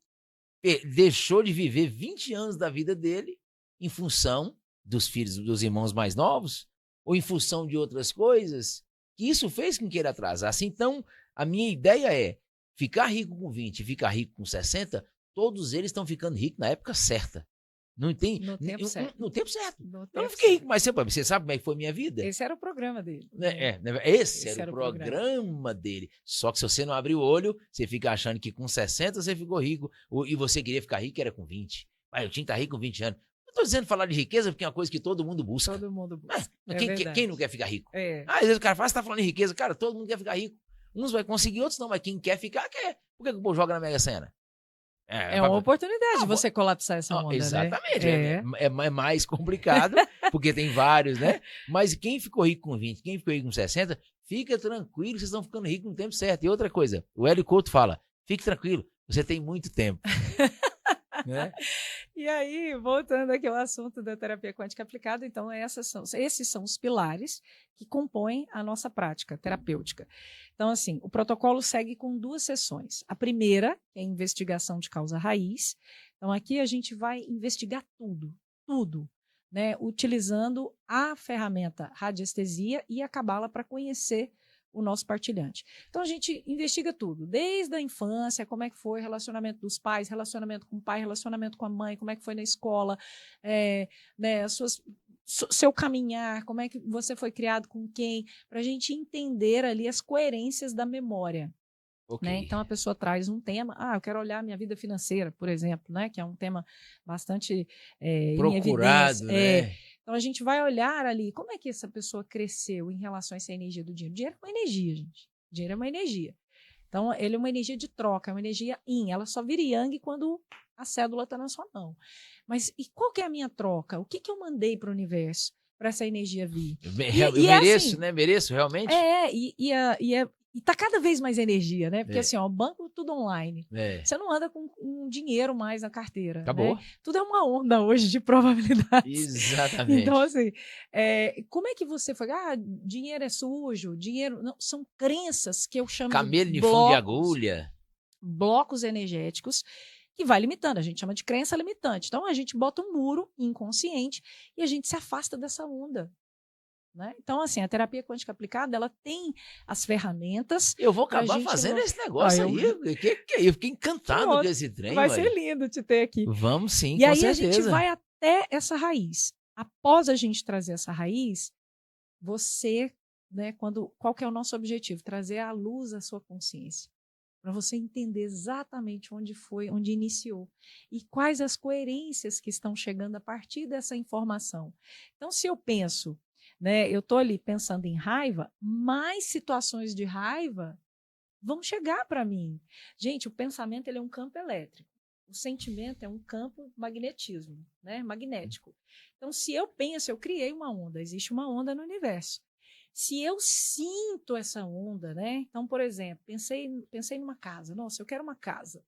deixou de viver 20 anos da vida dele em função dos filhos, dos irmãos mais novos, ou em função de outras coisas, que isso fez com que ele atrasasse. Então, a minha ideia é ficar rico com 20 e ficar rico com 60, todos eles estão ficando ricos na época certa. Não tem, No tempo certo. No tempo certo. No Eu não tempo fiquei certo. rico, mas você sabe como é que foi a minha vida? Esse era o programa dele. Esse Esse era o era o programa dele. Só que se você não abrir o olho, você fica achando que com 60 você ficou rico, e você queria ficar rico era com 20. Mas eu tinha que estar rico com 20 anos. Não estou dizendo falar de riqueza porque é uma coisa que todo mundo busca. Todo mundo busca. Quem não quer ficar rico? É. Às vezes o cara fala, você está falando de riqueza. Cara, todo mundo quer ficar rico. Uns vai conseguir, outros não. Mas quem quer ficar, quer. Por que o povo joga na Mega Sena? É uma oportunidade de você colapsar essa onda, exatamente. né? É mais complicado, porque tem vários, né? Mas quem ficou rico com 20, quem ficou rico com 60, fica tranquilo, vocês estão ficando ricos no tempo certo. E outra coisa, o Hélio Couto fala, fique tranquilo, você tem muito tempo. Né? E aí, voltando aqui ao assunto da terapia quântica aplicada, então esses são os pilares que compõem a nossa prática terapêutica. Então, assim, o protocolo segue com 2 sessões. A primeira é a investigação de causa raiz. Então, aqui a gente vai investigar tudo, né? Utilizando a ferramenta radiestesia e a cabala para conhecer o nosso partilhante. Então, a gente investiga tudo, desde a infância, como é que foi o relacionamento dos pais, relacionamento com o pai, relacionamento com a mãe, como é que foi na escola, né, seu caminhar, como é que você foi criado com quem, para a gente entender ali as coerências da memória. Okay. Né? Então, a pessoa traz um tema, eu quero olhar minha vida financeira, por exemplo, né, que é um tema bastante procurado, em evidência. né? Então, a gente vai olhar ali como é que essa pessoa cresceu em relação a essa energia do dinheiro. O dinheiro é uma energia, gente. O dinheiro é uma energia. Então, ele é uma energia de troca, é uma energia yin. Ela só vira yang quando a cédula está na sua mão. Mas e qual que é a minha troca? O que eu mandei para o universo para essa energia vir? Eu mereço, assim, né? Mereço, realmente? E tá cada vez mais energia, né? Porque assim, ó, o banco tudo online. Você não anda com dinheiro mais na carteira. Acabou. Né? Tudo é uma onda hoje de probabilidades. Exatamente. Então, assim, como é que você foi? Dinheiro é sujo, dinheiro. Não, são crenças que eu chamo Camelo de fundo de agulha. Blocos energéticos que vai limitando. A gente chama de crença limitante. Então, a gente bota um muro inconsciente e a gente se afasta dessa onda. Né? Então, assim, a terapia quântica aplicada, ela tem as ferramentas. Eu vou acabar fazendo esse negócio aí. Eu fiquei encantado com esse trem. Vai ser lindo te ter aqui. Vamos sim, com certeza. E aí a gente vai até essa raiz. Após a gente trazer essa raiz, você, né, qual que é o nosso objetivo? Trazer à luz a sua consciência. Para você entender exatamente onde iniciou. E quais as coerências que estão chegando a partir dessa informação. Então, se eu penso, né, eu estou ali pensando em raiva, mais situações de raiva vão chegar para mim. Gente, o pensamento ele é um campo elétrico. O sentimento é um campo magnetismo, né, magnético. Então, se eu penso, eu criei uma onda. Existe uma onda no universo. Se eu sinto essa onda, né? Então, por exemplo, pensei numa casa. Nossa, eu quero uma casa.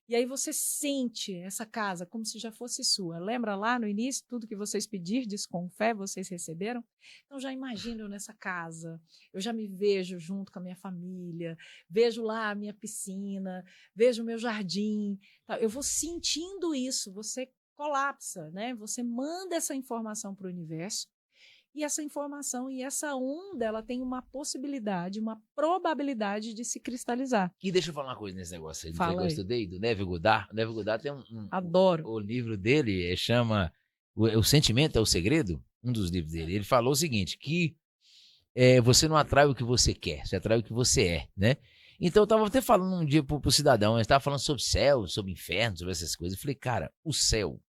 E aí você sente essa casa como se já fosse sua. Lembra lá no início, tudo que vocês pedirdes com fé, vocês receberam? Então já imagino eu nessa casa, eu já me vejo junto com a minha família, vejo lá a minha piscina, vejo o meu jardim. Eu vou sentindo isso, você colapsa, né? Você manda essa informação para o universo. E essa informação e essa onda, ela tem uma possibilidade, uma probabilidade de se cristalizar. E deixa eu falar uma coisa nesse negócio aí. Fala eu estudei do Neville Goddard. O Neville Goddard tem Adoro. O livro dele chama O Sentimento é o Segredo, um dos livros dele. Ele falou o seguinte, que você não atrai o que você quer, você atrai o que você é, né? Então eu estava até falando um dia pro cidadão, eu estava falando sobre céu, sobre inferno, sobre essas coisas. Eu falei, cara, o céu...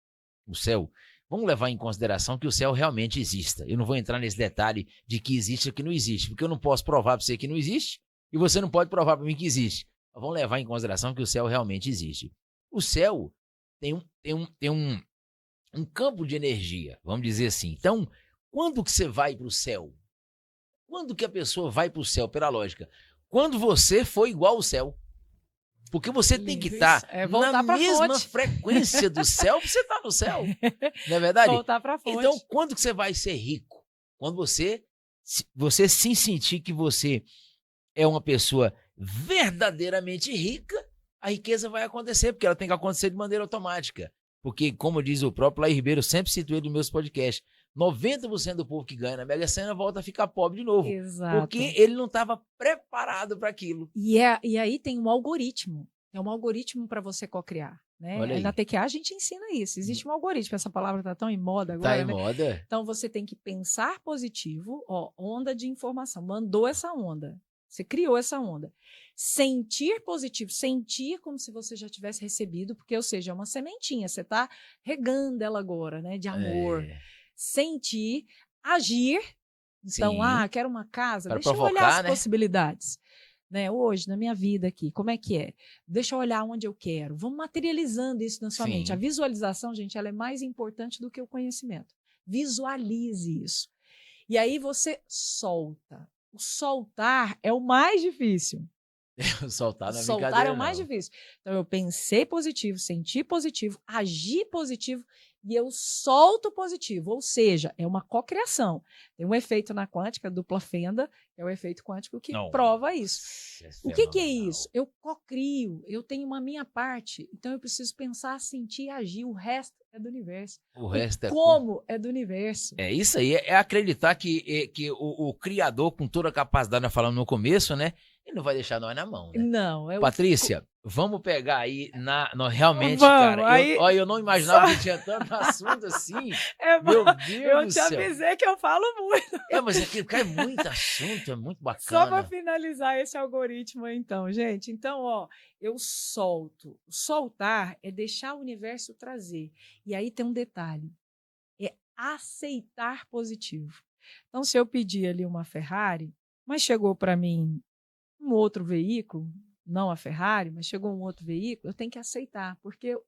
Vamos levar em consideração que o céu realmente exista. Eu não vou entrar nesse detalhe de que existe ou que não existe, porque eu não posso provar para você que não existe e você não pode provar para mim que existe. Mas vamos levar em consideração que o céu realmente existe. O céu tem um campo de energia, vamos dizer assim. Então, quando que você vai para o céu? Quando que a pessoa vai para o céu, pela lógica? Quando você for igual ao céu. Porque você tem que estar na mesma frequência do céu para você estar no céu. Não é verdade? Voltar para a fonte. Então, quando que você vai ser rico? Quando você se sentir que você é uma pessoa verdadeiramente rica, a riqueza vai acontecer, porque ela tem que acontecer de maneira automática. Porque, como diz o próprio Laí Ribeiro, eu sempre cito ele nos meus podcasts, 90% do povo que ganha na Mega Sena volta a ficar pobre de novo. Exato. Porque ele não estava preparado para aquilo. E aí tem um algoritmo. É um algoritmo para você cocriar, né? Olha Na aí. TQA a gente ensina isso. Existe um algoritmo. Essa palavra está tão em moda Tá agora, em né? moda? Então você tem que pensar positivo, ó, onda de informação. Mandou essa onda. Você criou essa onda. Sentir positivo, sentir como se você já tivesse recebido, porque, ou seja, é uma sementinha, você está regando ela agora, né? De amor. É, Sentir, agir. Então, sim. quero uma casa, Para deixa eu olhar as provocar, né? possibilidades. Né, hoje, na minha vida aqui, como é que é? Deixa eu olhar onde eu quero. Vamos materializando isso na sua mente. A Sim. visualização, gente, ela é mais importante do que o conhecimento. Visualize isso. E aí você solta. O soltar é o mais difícil. Soltar não é Soltar é o brincadeira, mais não. difícil. Então, eu pensei positivo, senti positivo, agi positivo e eu solto positivo. Ou seja, é uma cocriação. Tem um efeito na quântica, dupla fenda, que é o efeito quântico que Não. prova isso. É O que é fenomenal. isso? Eu cocrio, eu tenho uma minha parte, então eu preciso pensar, sentir e agir. O resto é do universo. O O resto é como é do universo. É isso aí, é acreditar que o Criador, com toda a capacidade, nós falamos no começo, né? Ele não vai deixar nós na mão, né? Não, é o. Patrícia, vamos pegar aí realmente, Vamos, cara. aí. Olha, eu não imaginava que tinha tanto assunto assim. É, Meu Deus eu do te céu. avisei que eu falo muito. Mas aqui cai muito assunto, é muito Só para bacana. finalizar esse algoritmo, então, gente. Então, ó, eu solto. Soltar é deixar o universo trazer. E aí tem um detalhe: é aceitar positivo. Então, se eu pedir ali uma Ferrari, mas chegou para mim um outro veículo, não a Ferrari, mas chegou um outro veículo, eu tenho que aceitar, porque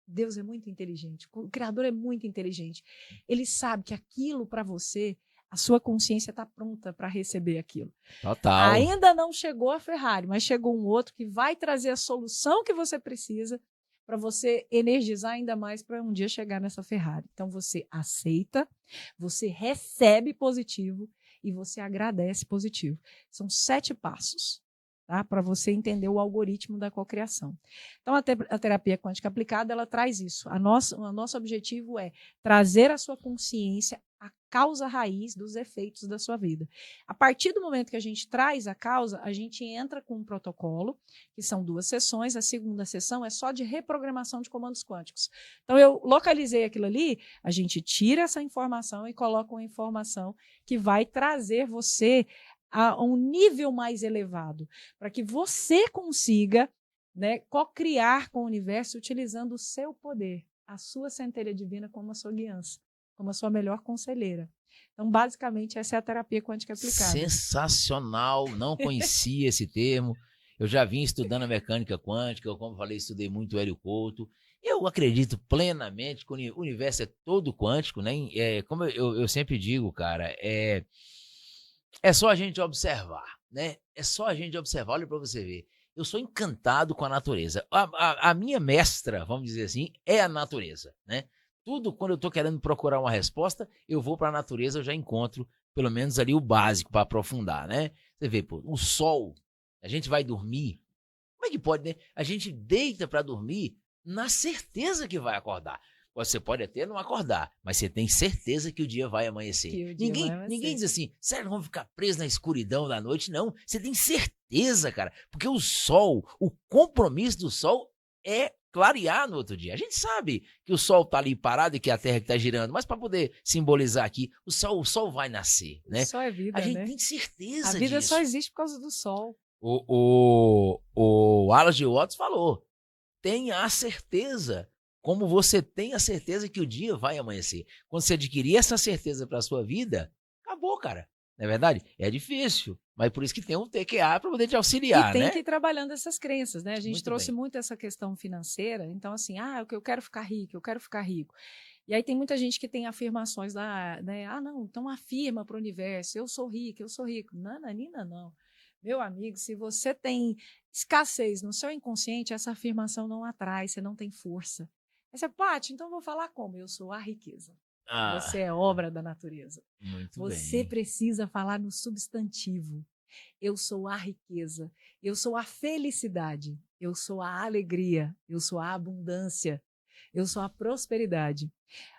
Deus é muito inteligente, o Criador é muito inteligente. Ele sabe que aquilo para você, a sua consciência está pronta para receber aquilo. Total. Ainda não chegou a Ferrari, mas chegou um outro que vai trazer a solução que você precisa para você energizar ainda mais para um dia chegar nessa Ferrari. Então você aceita, você recebe positivo e você agradece positivo. São 7 passos, tá? Para você entender o algoritmo da cocriação. Então a terapia quântica aplicada, ela traz isso. O nosso objetivo é trazer a sua consciência a causa raiz dos efeitos da sua vida. A partir do momento que a gente traz a causa, a gente entra com um protocolo, que são 2 sessões. A segunda sessão é só de reprogramação de comandos quânticos. Então, eu localizei aquilo ali, a gente tira essa informação e coloca uma informação que vai trazer você a um nível mais elevado, para que você consiga, né, co-criar com o universo utilizando o seu poder, a sua centelha divina como a sua guiança, como a sua melhor conselheira. Então, basicamente, essa é a terapia quântica aplicada. Sensacional, não conhecia esse termo. Eu já vim estudando a mecânica quântica, eu, como falei, estudei muito Hélio Couto. Eu acredito plenamente que o universo é todo quântico, né? Como eu sempre digo, cara, é só a gente observar, né? É só a gente observar, olha para você ver. Eu sou encantado com a natureza. A minha mestra, vamos dizer assim, é a natureza, né? Tudo, quando eu estou querendo procurar uma resposta, eu vou para a natureza, eu já encontro pelo menos ali o básico para aprofundar, né? Você vê, pô, o sol, a gente vai dormir, como é que pode, né? A gente deita para dormir na certeza que vai acordar. Você pode até não acordar, mas você tem certeza que o dia vai amanhecer. Ninguém diz assim, sério, vamos ficar preso na escuridão da noite? Não, você tem certeza, cara, porque o sol, o compromisso do sol é clarear no outro dia. A gente sabe que o sol tá ali parado e que a Terra que tá girando, mas para poder simbolizar aqui, o sol vai nascer, né? O sol é vida, a gente né? tem certeza disso. A vida só existe por causa do sol. O Wallace de Watts falou, tenha a certeza, como você tem a certeza que o dia vai amanhecer. Quando você adquirir essa certeza para a sua vida, acabou, cara. Não é verdade? É difícil, mas por isso que tem um TQA para poder te auxiliar, e tem né? que ir trabalhando essas crenças, né? A gente Muito trouxe bem. muito essa questão financeira, então assim, eu quero ficar rico, eu quero ficar rico. E aí tem muita gente que tem afirmações lá, né? Não, então afirma para o universo, eu sou rico, eu sou rico. Nananina, não. Meu amigo, se você tem escassez no seu inconsciente, essa afirmação não atrai, você não tem força. Aí você, Paty, então vou falar como? Eu sou a riqueza. Você é obra da natureza. Muito Você bem. precisa falar no substantivo. Eu sou a riqueza, eu sou a felicidade, eu sou a alegria, eu sou a abundância, eu sou a prosperidade.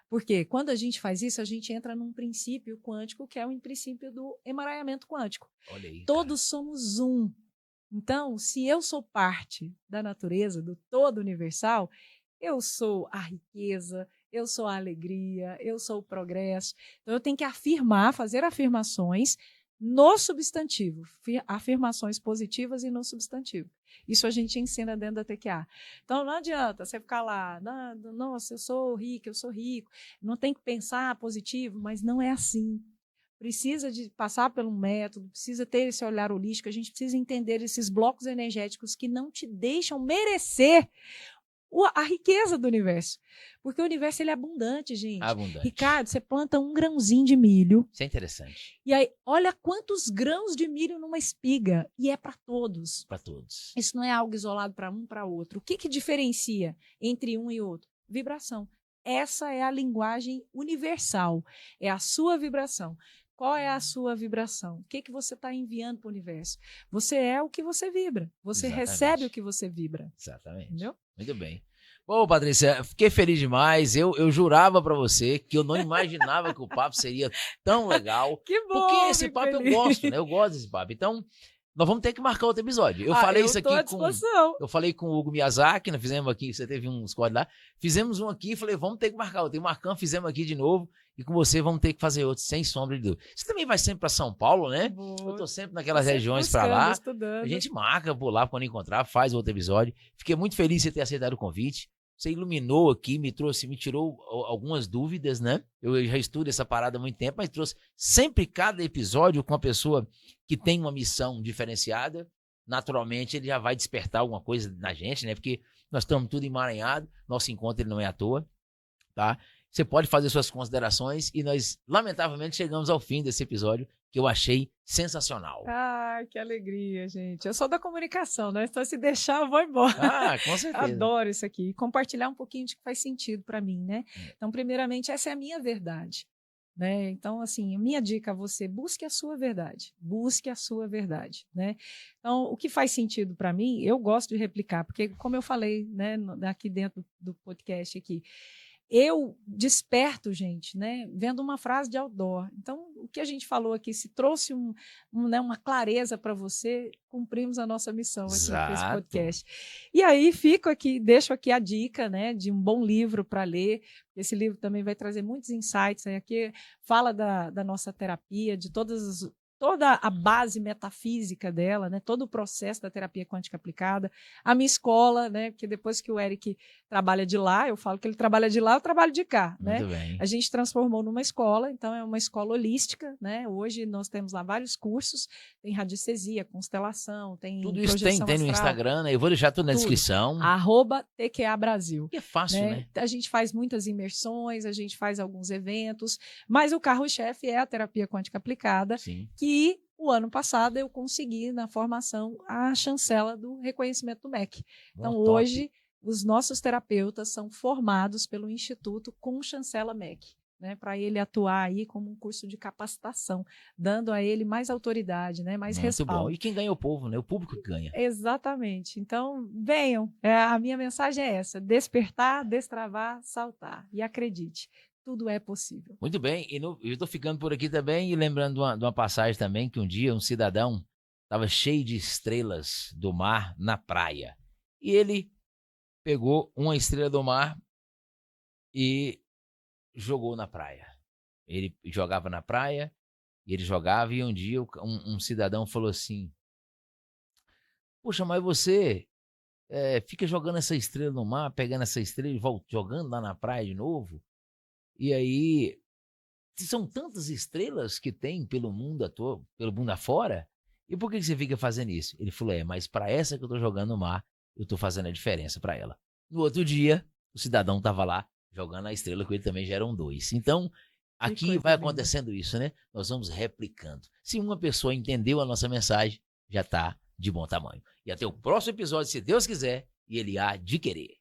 Porque quando a gente faz isso, a gente entra num princípio quântico, que é o princípio do emaranhamento quântico. Olha aí, Todos somos um. Então, se eu sou parte da natureza, do todo universal, eu sou a riqueza, eu sou a alegria, eu sou o progresso. Então, eu tenho que afirmar, fazer afirmações no substantivo, afirmações positivas e no substantivo. Isso a gente ensina dentro da TQA. Então, não adianta você ficar lá, nossa, eu sou rico. Não tem que pensar positivo, mas não é assim. Precisa de passar pelo método, precisa ter esse olhar holístico, a gente precisa entender esses blocos energéticos que não te deixam merecer a riqueza do universo. Porque o universo ele é abundante, gente. Abundante. Ricardo, você planta um grãozinho de milho. Isso é interessante. E aí, olha quantos grãos de milho numa espiga. E é para todos. Para todos. Isso não é algo isolado para um, para outro. O que diferencia entre um e outro? Vibração. Essa é a linguagem universal. É a sua vibração. Qual é a sua vibração? O que você está enviando para o universo? Você é o que você vibra. Você Exatamente. Recebe o que você vibra. Exatamente. Entendeu? Muito bem. Bom, Patrícia, fiquei feliz demais. Eu jurava para você que eu não imaginava que o papo seria tão legal. Que bom! Porque esse papo eu gosto, né? Eu gosto desse papo. Então, nós vamos ter que marcar outro episódio. Eu falei isso aqui eu falei com o Hugo Miyazaki, nós fizemos aqui, você teve uns códigos lá. Fizemos um aqui, falei, vamos ter que marcar outro. E marcamos, fizemos aqui de novo. E com você vamos ter que fazer outro, sem sombra de dúvida. Você também vai sempre para São Paulo, né? Eu tô sempre naquelas regiões para lá. Estudando. A gente marca por lá quando encontrar, faz outro episódio. Fiquei muito feliz de você ter aceitado o convite. Você iluminou aqui, me tirou algumas dúvidas, né? Eu já estudo essa parada há muito tempo, mas trouxe sempre cada episódio com uma pessoa que tem uma missão diferenciada. Naturalmente, ele já vai despertar alguma coisa na gente, né? Porque nós estamos tudo emaranhado, nosso encontro ele não é à toa, tá? Você pode fazer suas considerações e nós, lamentavelmente, chegamos ao fim desse episódio que eu achei sensacional. Ah, que alegria, gente. Eu sou da comunicação, né? Então, se deixar, eu vou embora. Ah, com certeza. Adoro isso aqui. Compartilhar um pouquinho de que faz sentido para mim, né? Então, primeiramente, essa é a minha verdade. Né? Então, assim, a minha dica a você, busque a sua verdade. Busque a sua verdade, né? Então, o que faz sentido para mim, eu gosto de replicar, porque, como eu falei, né, aqui dentro do podcast aqui, eu desperto, gente, né, vendo uma frase de outdoor. Então, o que a gente falou aqui, se trouxe né, uma clareza para você, cumprimos a nossa missão aqui com esse podcast. E aí, deixo aqui a dica, né, de um bom livro para ler. Esse livro também vai trazer muitos insights. Aqui fala da nossa terapia, de toda a base metafísica dela, né? Todo o processo da terapia quântica aplicada, a minha escola, né? Porque depois que o Eric trabalha de lá, eu falo que ele trabalha de lá, eu trabalho de cá, né? Muito bem. A gente transformou numa escola, então é uma escola holística, né? Hoje nós temos lá vários cursos, tem radiestesia, constelação, tem tudo isso tem no Instagram, né? Eu vou deixar tudo na descrição. @TQA Brasil. Que é fácil, né? A gente faz muitas imersões, a gente faz alguns eventos, mas o carro-chefe é a terapia quântica aplicada. Sim. Que o ano passado eu consegui, na formação, a chancela do reconhecimento do MEC. Então, hoje, os nossos terapeutas são formados pelo Instituto com chancela MEC, né, para ele atuar aí como um curso de capacitação, dando a ele mais autoridade, né, mais respaldo. Muito bom. E quem ganha é o povo, né? O público que ganha. Exatamente. Então, venham. A minha mensagem é essa: despertar, destravar, saltar. E acredite, tudo é possível. Muito bem, e eu estou ficando por aqui também e lembrando de uma passagem também, que um dia um cidadão estava cheio de estrelas do mar na praia. E ele pegou uma estrela do mar e jogou na praia. Ele jogava na praia, e ele jogava, e um dia um cidadão falou assim: poxa, mas você fica jogando essa estrela no mar, pegando essa estrela e volta jogando lá na praia de novo? E aí, são tantas estrelas que tem pelo mundo afora, e por que você fica fazendo isso? Ele falou, mas para essa que eu tô jogando no mar, eu tô fazendo a diferença para ela. No outro dia, o cidadão tava lá, jogando a estrela, com ele também já eram 2. Então, aqui vai acontecendo isso, né? Nós vamos replicando. Se uma pessoa entendeu a nossa mensagem, já tá de bom tamanho. E até o próximo episódio, se Deus quiser, e ele há de querer.